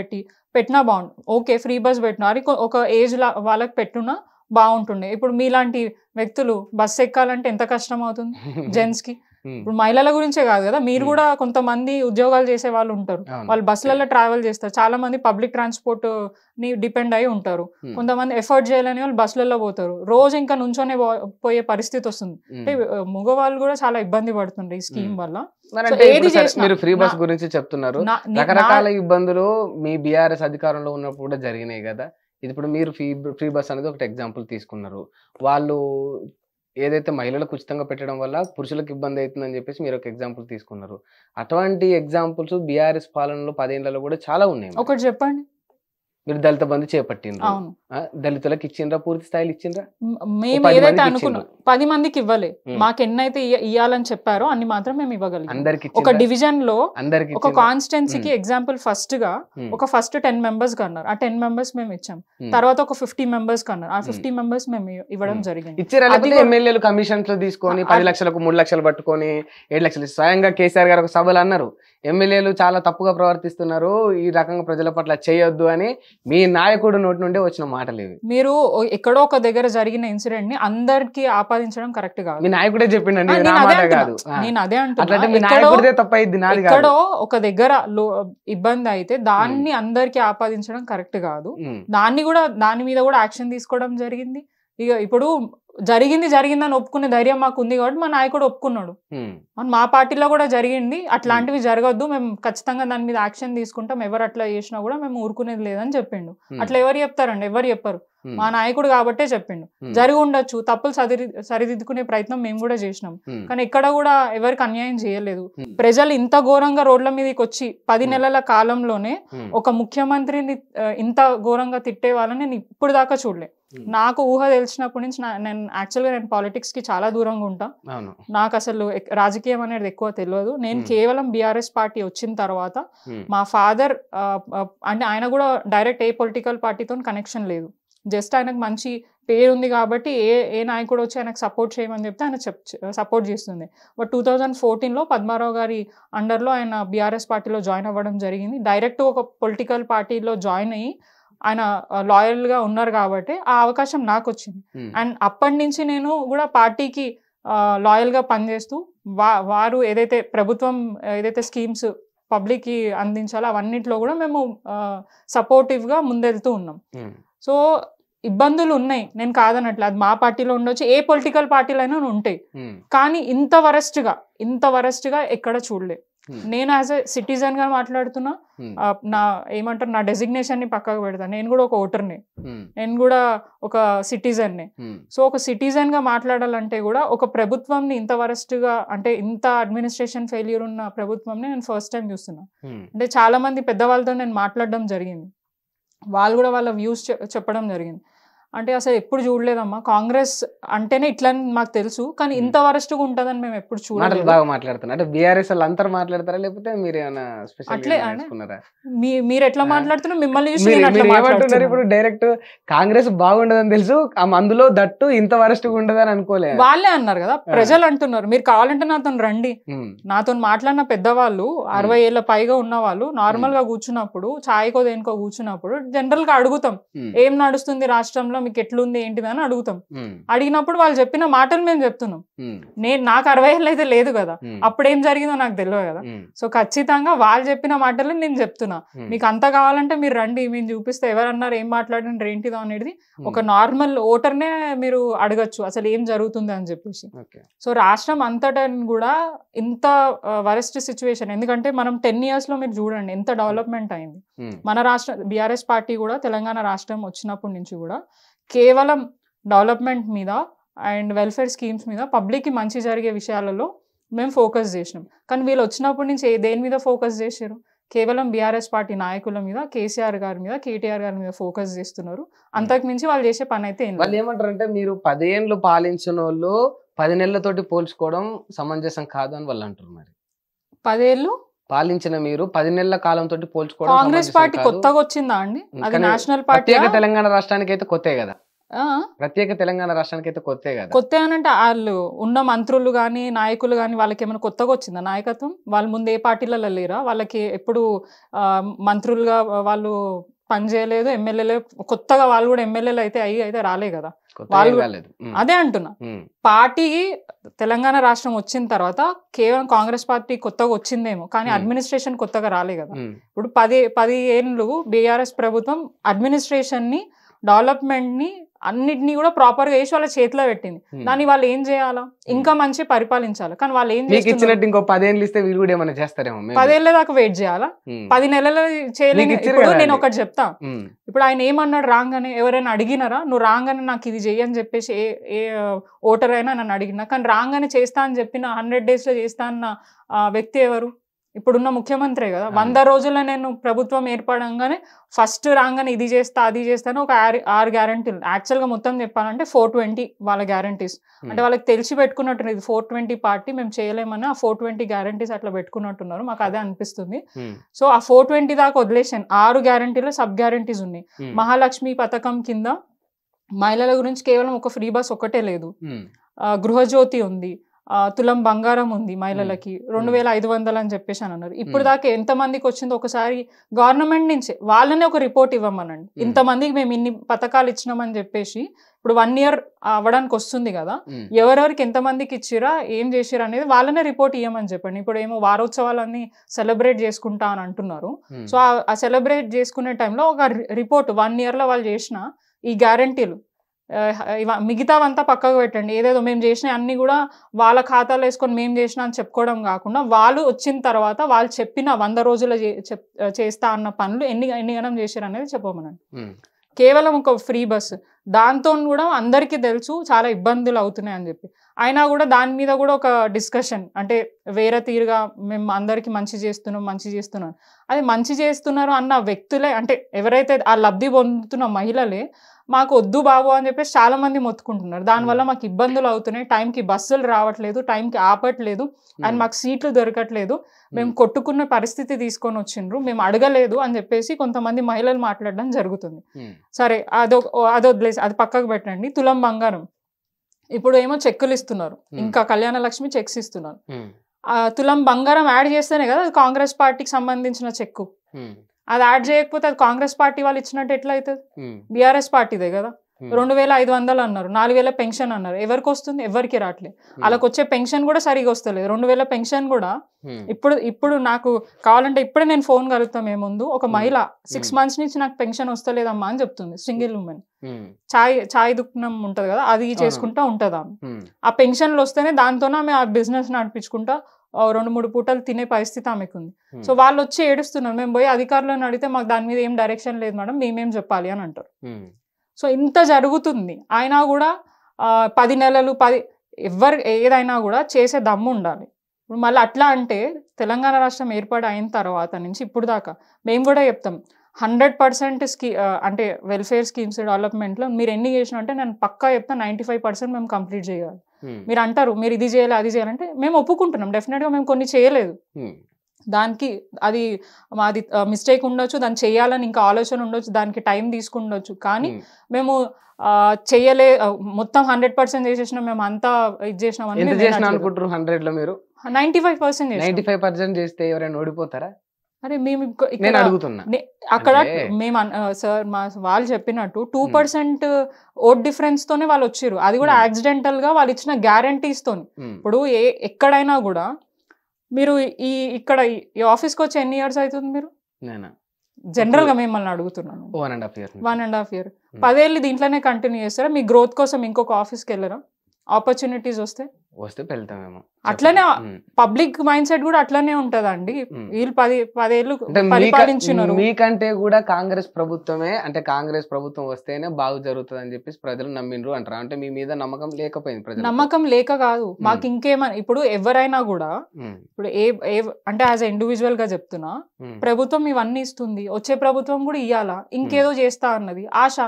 పెట్టినా బాగుండు. ఓకే ఫ్రీ బస్ పెట్టినా అది ఒక ఏజ్ వాళ్ళకి పెట్టున్నా బాగుంటుండే. ఇప్పుడు మీలాంటి వ్యక్తులు బస్సు ఎక్కాలంటే ఎంత కష్టం అవుతుంది జెంట్స్ కి. ఇప్పుడు మహిళల గురించే కాదు కదా, మీరు కూడా కొంతమంది ఉద్యోగాలు చేసే వాళ్ళు ఉంటారు, వాళ్ళు బస్సులలో ట్రావెల్ చేస్తారు. చాలా మంది పబ్లిక్ ట్రాన్స్పోర్ట్ ని డిపెండ్ అయి ఉంటారు. కొంతమంది ఎఫర్ట్ చేయాలని వాళ్ళు బస్సులలో పోతారు, రోజు ఇంకా నుంచోనే పోయే పరిస్థితి వస్తుంది. అంటే మగవాళ్ళు కూడా చాలా ఇబ్బంది పడుతుంది ఈ స్కీమ్ వల్ల. మీరు ఫ్రీ బస్ గురించి చెప్తున్నారు, రకరకాల ఇబ్బందులు మీ బీఆర్ఎస్ అధికారంలో ఉన్నప్పుడు కూడా జరిగినాయి కదా. ఇది ఇప్పుడు మీరు ఫ్రీ బస్ అనేది ఒకటి ఎగ్జాంపుల్ తీసుకున్నారు. వాళ్ళు ఏదైతే మహిళలకు ఉచితంగా పెట్టడం వల్ల పురుషులకు ఇబ్బంది అవుతుందని చెప్పేసి మీరు ఒక ఎగ్జాంపుల్ తీసుకున్నారు. అటువంటి ఎగ్జాంపుల్స్ బీఆర్ఎస్ పాలనలో 10 ఏళ్లలో కూడా చాలా ఉన్నాయి. ఒకటి చెప్పండి. మీరు దళిత బంధు చేపట్టిండ్రు. అవును. దళితులకు ఇచ్చిండ్రా? పూర్తి స్థాయిలో ఇచ్చిండ్రా? మేము ఏదైతే అనుకున్నాం 10 మందికి ఇవ్వలే. మాకు ఎన్నైతే ఇవ్వాలని చెప్పారో అన్ని మాత్రం మేము ఇవ్వగలిగాం. అందరికి ఒక డివిజన్ లో ఒక కాన్స్టిట్యున్సీకి ఎగ్జాంపుల్ ఫస్ట్ గా ఒక ఫస్ట్ 10 మెంబర్స్ కి అన్నారు. ఆ 10 మెంబర్స్ మేము ఇచ్చాం. తర్వాత ఒక 50 మెంబర్స్ కి అన్నారు. ఆ 50 మెంబర్స్ మేము ఇవ్వడం జరిగింది. ఇచ్చారా? ఎమ్మెల్యేలు కమిషన్స్ లో తీసుకొని 10 లక్షలకు 3 లక్షలు పట్టుకొని 7 లక్షలు స్వయంగా కేసీఆర్ గారు ఒక సభలు అన్నారు, ఎమ్మెల్యేలు చాలా తప్పుగా ప్రవర్తిస్తున్నారు, ఈ రకంగా ప్రజల పట్ల చేయొద్దు అని. మీ నాయకుడు నోటి నుండి వచ్చిన మాటలు ఇవి. మీరు ఎక్కడో ఒక దగ్గర జరిగిన ఇన్సిడెంట్ ని అందరికి ఆపాదించడం కరెక్ట్ కాదు. మీ నాయకుడే చెప్పిండండి. నేను అదే అంటున్నా. ఎక్కడో ఒక దగ్గర ఇబ్బంది అయితే దాన్ని అందరికి ఆపాదించడం కరెక్ట్ కాదు. దాని మీద కూడా యాక్షన్ తీసుకోవడం జరిగింది. ఇక ఇప్పుడు జరిగిందని ఒప్పుకునే ధైర్యం మాకు ఉంది కాబట్టి మా నాయకుడు ఒప్పుకున్నాడు. మా పార్టీలో కూడా జరిగింది, అట్లాంటివి జరగద్దు, మేము ఖచ్చితంగా దాని మీద యాక్షన్ తీసుకుంటాం, ఎవరు అట్లా చేసినా కూడా మేము ఊరుకునేది లేదని చెప్పిండు. అట్లా ఎవరు చెప్తారండి? ఎవరు చెప్పరు. మా నాయకుడు కాబట్టే చెప్పిండు. జరిగి ఉండొచ్చు, తప్పులు సరిదిద్దుకునే ప్రయత్నం మేము కూడా చేసినాం, కానీ ఎక్కడ కూడా ఎవరికి అన్యాయం చేయలేదు. ప్రజలు ఇంత ఘోరంగా రోడ్ల మీదకి వచ్చి 10 నెలల కాలంలోనే ఒక ముఖ్యమంత్రిని ఇంత ఘోరంగా తిట్టే వాళ్ళని నేను ఇప్పుడు దాకా చూడలే. నాకు ఊహ తెలిసినప్పటి నుంచి నేను పాలిటిక్స్ కి చాలా దూరంగా ఉంటా. నాకు అసలు రాజకీయం అనేది ఎక్కువ తెలియదు. నేను కేవలం బీఆర్ఎస్ పార్టీ వచ్చిన తర్వాత మా ఫాదర్ అంటే ఆయన కూడా డైరెక్ట్ ఏ పొలిటికల్ పార్టీతో కనెక్షన్ లేదు. జస్ట్ ఆయనకు మంచి పేరు ఉంది కాబట్టి ఏ నాయకుడు వచ్చి ఆయనకు సపోర్ట్ చేయమని చెప్తే ఆయన సపోర్ట్ చేస్తుంది. బట్ 2014లో పద్మారావు గారి అండర్లో ఆయన బీఆర్ఎస్ పార్టీలో జాయిన్ అవ్వడం జరిగింది. డైరెక్ట్ ఒక పొలిటికల్ పార్టీలో జాయిన్ అయ్యి ఆయన లాయల్ గా ఉన్నారు కాబట్టి ఆ అవకాశం నాకు వచ్చింది. అండ్ అప్పటి నుంచి నేను కూడా పార్టీకి లాయల్ గా పనిచేస్తూ వారు ఏదైతే ప్రభుత్వం ఏదైతే స్కీమ్స్ పబ్లిక్ కి అందించాలో అవన్నిట్లో కూడా మేము సపోర్టివ్ గా ముందెళ్తూ ఉన్నాం. సో ఇబ్బందులు ఉన్నాయి, నేను కాదనట్లే, అది మా పార్టీలో ఉండొచ్చు, ఏ పొలిటికల్ పార్టీలో అయినా ఉంటాయి. కానీ ఇంత వరస్ట్ గా ఎక్కడ చూడలే. నేను యాజ్ ఎ సిటిజన్ గా మాట్లాడుతున్నా, నా డెసిగ్నేషన్ ని పక్కకు పెడతా. నేను కూడా ఒక ఓటర్ని, నేను కూడా ఒక సిటిజన్ ని. సో ఒక సిటిజన్ గా మాట్లాడాలంటే కూడా ఒక ప్రభుత్వంని ఇంత వరస్ట్ గా, అంటే ఇంత అడ్మినిస్ట్రేషన్ ఫెయిల్యూర్ ఉన్న ప్రభుత్వంని నేను ఫస్ట్ టైం చూస్తున్నా. అంటే చాలా మంది పెద్దవాళ్ళతో నేను మాట్లాడడం జరిగింది, వాళ్ళు కూడా వాళ్ళ వ్యూస్ చెప్పడం జరిగింది. అంటే అసలు ఎప్పుడు చూడలేదమ్మా, కాంగ్రెస్ అంటేనే ఇట్లా మాకు తెలుసు, కానీ ఇంత వరస్ట్గా ఉంటుందని మేము ఎప్పుడు చూడలేదు. బాగా మాట్లాడుతున్నా అంటే బీఆర్ఎస్ వాళ్ళు అందరూ మాట్లాడతారా లేకపోతే మీరు అట్లే మీరు ఎట్లా మాట్లాడుతున్నారు? మిమ్మల్ని చూసి ఇప్పుడు డైరెక్ట్ కాంగ్రెస్ బాగుండదని తెలుసు, అందులో దట్టు ఇంత వరస్ట్గా ఉండదని అనుకోలేదు. వాళ్ళే అన్నారు కదా, ప్రజలు అంటున్నారు. మీరు కావాలంటే నాతో రండి, నాతో మాట్లాడిన పెద్దవాళ్ళు 60 ఏళ్ళ పైగా ఉన్న వాళ్ళు నార్మల్ గా కూర్చున్నప్పుడు, ఛాయ్కో దేనికో కూర్చున్నప్పుడు జనరల్ గా అడుగుతాం, ఏం నడుస్తుంది రాష్ట్రంలో, మీకు ఎట్లుంది ఏంటిది అని అడుగుతాం. అడిగినప్పుడు వాళ్ళు చెప్పిన మాటలు మేము చెప్తున్నాం. నాకు 60 ఏళ్ళు అయితే లేదు కదా, అప్పుడు ఏం జరిగిందో నాకు తెలియదు కదా. సో ఖచ్చితంగా వాళ్ళు చెప్పిన మాటలు నేను చెప్తున్నా. మీకు అంత కావాలంటే మీరు రండి, మేము చూపిస్తే ఎవరన్నారు, ఏం మాట్లాడినారు ఏంటిదో అనేది ఒక నార్మల్ ఓటర్నే మీరు అడగచ్చు అసలు ఏం జరుగుతుంది అని చెప్పేసి. సో రాష్ట్రం అంతటా కూడా ఇంత వరస్ట్ సిచ్యువేషన్, ఎందుకంటే మనం 10 years లో మీరు చూడండి ఎంత డెవలప్మెంట్ అయింది. మన రాష్ట్ర బీఆర్ఎస్ పార్టీ కూడా తెలంగాణ రాష్ట్రం వచ్చినప్పటి నుంచి కూడా కేవలం డెవలప్మెంట్ మీద అండ్ వెల్ఫేర్ స్కీమ్స్ మీద, పబ్లిక్ కి మంచి జరిగే విషయాలలో మేము ఫోకస్ చేసినాం. కానీ వీళ్ళు వచ్చినప్పటి నుంచి దేని మీద ఫోకస్ చేశారు? కేవలం బీఆర్ఎస్ పార్టీ నాయకుల మీద, కేసీఆర్ గారి మీద, కేటీఆర్ గారి మీద ఫోకస్ చేస్తున్నారు. అంతకు మించి వాళ్ళు చేసే పని అయితే ఏం లేదు. వాళ్ళు ఏమంటారు అంటే, మీరు 10 ఏళ్ళు పాలించిన వాళ్ళు 10 నెలలతోటి పోల్చుకోవడం సమంజసం కాదు అని వాళ్ళు అంటారు. మరి 10 ఏళ్ళు పాలించిన మీరు 10 నెలల కాలంతో పోల్చుకోవడం కాంగ్రెస్ పార్టీ కొత్తగా వచ్చిందా అండి? అది నేషనల్ పార్టీ. తెలంగాణ రాష్ట్రానికి అయితే కొత్తే కదా, ప్రత్యేక తెలంగాణ రాష్ట్రానికి అయితే కొత్తే కదా. కొత్త అనంటే వాళ్ళు ఉన్న మంత్రులు గాని నాయకులు గాని వాళ్ళకి ఏమైనా కొత్తగా వచ్చిందా నాయకత్వం? వాళ్ళ ముందు ఏ పార్టీలలో లేరా? వాళ్ళకి ఎప్పుడు మంత్రులుగా వాళ్ళు పనిచేయలేదు, ఎమ్మెల్యేలు కొత్తగా వాళ్ళు కూడా ఎమ్మెల్యేలు అయితే రాలే కదా. వాళ్ళు అదే అంటున్నా, పార్టీ తెలంగాణ రాష్ట్రం వచ్చిన తర్వాత కేవలం కాంగ్రెస్ పార్టీ కొత్తగా వచ్చిందేమో, కానీ అడ్మినిస్ట్రేషన్ కొత్తగా రాలే కదా. ఇప్పుడు 10 ఏళ్ళు బీఆర్ఎస్ ప్రభుత్వం అడ్మినిస్ట్రేషన్ ని, డెవలప్మెంట్ ని అన్నిటినీ కూడా ప్రాపర్ గా వేసి వాళ్ళ చేతిలో పెట్టింది. దాన్ని వాళ్ళు ఏం చేయాలా, ఇంకా మంచి పరిపాలించాలి. కానీ వాళ్ళు ఏం మీకు ఇచ్చినట్టు ఇంకో 10 ఏళ్ళు ఇస్తే వీళ్ళు కూడా ఏమైనా చేస్తారేమో. 10 ఏళ్ళ దాకా వెయిట్ చేయాలా? 10 నెలలు చేయలేదు. ఇప్పుడు నేను ఒకటి చెప్తా, ఇప్పుడు ఆయన ఏమన్నాడు రాగానే, ఎవరైనా అడిగినారా నువ్వు రాగానే నాకు ఇది చెయ్యి అని చెప్పేసి ఏ ఓటర్ అయినా నన్ను అడిగినా? కానీ రాగానే చేస్తా అని చెప్పిన 100 days లో చేస్తా అన్న వ్యక్తి ఎవరు? ఇప్పుడున్న ముఖ్యమంత్రి కదా. 100 రోజుల్లో నేను ప్రభుత్వం ఏర్పడంగానే ఫస్ట్ రాగానే ఇది చేస్తా అది చేస్తాను ఒక 6 గ్యారంటీలు. యాక్చువల్గా మొత్తం చెప్పాలంటే 420 వాళ్ళ గ్యారంటీస్. అంటే వాళ్ళకి తెలిసి పెట్టుకున్నట్టు ఇది 420 పార్టీ మేము చేయలేమని ఆ 420 గ్యారంటీస్ అట్లా పెట్టుకున్నట్టున్నారు. మాకు అదే అనిపిస్తుంది. సో ఆ 420 దాకా వదిలేసాను. 6 గ్యారంటీలో సబ్ గ్యారంటీస్ ఉన్నాయి. మహాలక్ష్మి పథకం కింద మహిళల గురించి కేవలం ఒక ఫ్రీ బస్ ఒకటే లేదు, గృహజ్యోతి ఉంది, తులం బంగారం ఉంది మహిళలకి, 2500 అని చెప్పేసి అని అన్నారు. ఇప్పుడు దాకా ఎంతమందికి వచ్చిందో ఒకసారి గవర్నమెంట్ నుంచి వాళ్ళనే ఒక రిపోర్ట్ ఇవ్వమనండి. ఇంతమందికి మేము ఇన్ని పథకాలు ఇచ్చినామని చెప్పేసి. ఇప్పుడు 1 year అవ్వడానికి వస్తుంది కదా, ఎవరెవరికి ఎంతమందికి ఇచ్చిరా ఏం చేసిరా అనేది వాళ్ళనే రిపోర్ట్ ఇవ్వమని చెప్పండి. ఇప్పుడు ఏమో వారోత్సవాలన్నీ సెలబ్రేట్ చేసుకుంటా అని అంటున్నారు. సో ఆ సెలబ్రేట్ చేసుకునే టైంలో ఒక రిపోర్ట్ 1 year లో వాళ్ళు చేసిన ఈ గ్యారంటీలు మిగతావంతా పక్కకు పెట్టండి. ఏదేదో మేము చేసిన అన్ని కూడా వాళ్ళ ఖాతాలో వేసుకొని మేము చేసిన అని చెప్పుకోవడం కాకుండా వాళ్ళు వచ్చిన తర్వాత వాళ్ళు చెప్పిన 100 రోజులు చేస్తా అన్న పనులు ఎన్ని గణం చేశారు అనేది చెప్పమనండి. కేవలం ఒక ఫ్రీ బస్, దాంతో కూడా అందరికీ తెలుసు చాలా ఇబ్బందులు అవుతున్నాయి అని చెప్పి. అయినా కూడా దాని మీద కూడా ఒక డిస్కషన్, అంటే వేరే తీరుగా మేము అందరికీ మంచి చేస్తున్నాం. అది మంచి చేస్తున్నారు అన్న వ్యక్తులే, అంటే ఎవరైతే ఆ లబ్ధి పొందుతున్న మహిళలే మాకు వద్దు బాబు అని చెప్పేసి చాలా మంది మొత్తుకుంటున్నారు. దానివల్ల మాకు ఇబ్బందులు అవుతున్నాయి, టైంకి బస్సులు రావట్లేదు, టైంకి ఆపట్లేదు, అండ్ మాకు సీట్లు దొరకట్లేదు, మేము కొట్టుకున్న పరిస్థితి తీసుకొని వచ్చిండ్రు, మేము అడగలేదు అని చెప్పేసి కొంతమంది మహిళలు మాట్లాడడం జరుగుతుంది. సరే అది వదిలేసి అది పక్కకు పెట్టండి. తులం బంగారం ఇప్పుడు ఏమో చెక్కులు ఇస్తున్నారు, ఇంకా కళ్యాణ లక్ష్మి చెక్స్ ఇస్తున్నారు. తులం బంగారం యాడ్ చేస్తేనే కదా అది కాంగ్రెస్ పార్టీకి సంబంధించిన చెక్కు. అది యాడ్ చేయకపోతే అది కాంగ్రెస్ పార్టీ వాళ్ళు ఇచ్చినట్టు ఎట్లా అవుతుంది? బీఆర్ఎస్ పార్టీదే కదా. 2500 అన్నారు, 4000 పెన్షన్ అన్నారు. ఎవరికి వస్తుంది? ఎవరికి రావట్లేదు. వాళ్ళకి వచ్చే పెన్షన్ కూడా సరిగా వస్తలేదు. 2000 పెన్షన్ కూడా ఇప్పుడు నాకు కావాలంటే ఇప్పుడే నేను ఫోన్ కలుగుతాం ఏ ముందు ఒక మహిళ 6 months నుంచి నాకు పెన్షన్ వస్తలేదమ్మా అని చెప్తుంది. సింగిల్ ఉమెన్, చాయ్ దుకాణం ఉంటది కదా అది చేసుకుంటా ఉంటదా. ఆ పెన్షన్లు వస్తేనే దాంతోనే ఆమె ఆ బిజినెస్ నడిపించుకుంటా 2-3 పూటలు తినే పరిస్థితి ఆమెకు ఉంది. సో వాళ్ళు వచ్చి ఏడుస్తున్నారు, మేము పోయి అధికారులను అడిగితే మాకు దాని మీద ఏం డైరెక్షన్ లేదు మేడం, మేమేం చెప్పాలి అని అంటారు. సో ఇంత జరుగుతుంది అయినా కూడా 10 నెలలు ఏదైనా కూడా చేసే దమ్ము ఉండాలి. ఇప్పుడు మళ్ళీ అట్లా అంటే తెలంగాణ రాష్ట్రం ఏర్పాటు అయిన తర్వాత నుంచి ఇప్పుడు దాకా మేము కూడా చెప్తాం 100% అంటే వెల్ఫేర్ స్కీమ్స్ డెవలప్మెంట్లో మీరు ఎన్ని చేసినా అంటే నేను పక్కా చెప్తా 95% మేము కంప్లీట్ చేయాలి. మీరు అంటారు మీరు ఇది చేయాలి అది చేయాలంటే మేము ఒప్పుకుంటున్నాం, డెఫినెట్గా మేము కొన్ని చేయలేదు, దానికి అది మాది మిస్టేక్ ఉండొచ్చు, దాన్ని చేయాలని ఇంకా ఆలోచన ఉండొచ్చు, దానికి టైం తీసుకుండొచ్చు. కానీ మేము మొత్తం 100% చేసేసినాం, మేము అంతా ఇది చేసినాం. 95% చేస్తే ఎవరైనా ఓడిపోతారా? అరే మేము అడుగుతున్నా అక్కడ మేము సార్ మా వాళ్ళు చెప్పినట్టు 2% ఓట్ డిఫరెన్స్ తోనే వాళ్ళు వచ్చారు. అది కూడా యాక్సిడెంటల్ గా వాళ్ళు ఇచ్చిన గ్యారంటీస్ తోని. ఇప్పుడు ఎక్కడైనా కూడా మీరు ఇక్కడ ఈ ఆఫీస్కి వచ్చి ఎన్ని ఇయర్స్ అవుతుంది? మీరు జనరల్ గా మిమ్మల్ని అడుగుతున్నాను. 1.5 year 10 ఏళ్ళు దీంట్లోనే కంటిన్యూ చేస్తారా? మీ గ్రోత్ కోసం ఇంకొక ఆఫీస్కి వెళ్ళరా? ఆపర్చునిటీస్ వస్తే వెళ్తామేమో. అట్లనే పబ్లిక్ మైండ్ సెట్ కూడా అట్లనే ఉంటదండి. వీళ్ళు 10 ఏళ్ళు పరిపాలించినారు. మీకంటే కూడా కాంగ్రెస్ ప్రభుత్వమే, అంటే కాంగ్రెస్ ప్రభుత్వం వస్తేనే బాగు జరుగుతుంది అని చెప్పేసి ప్రజలు నమ్మిండ్రు అంటారు. అంటే మీ మీద నమ్మకం లేకపోయింది ప్రజలు? నమ్మకం లేక కాదు, మాకు ఇంకేమని ఇప్పుడు ఎవరైనా కూడా ఇప్పుడు అంటే యాజ్ ఎ ఇండివిజువల్ గా చెప్తున్నా, ప్రభుత్వం ఇవన్నీ ఇస్తుంది, వచ్చే ప్రభుత్వం కూడా ఇయ్యాలా, ఇంకేదో చేస్తా అన్నది ఆశ.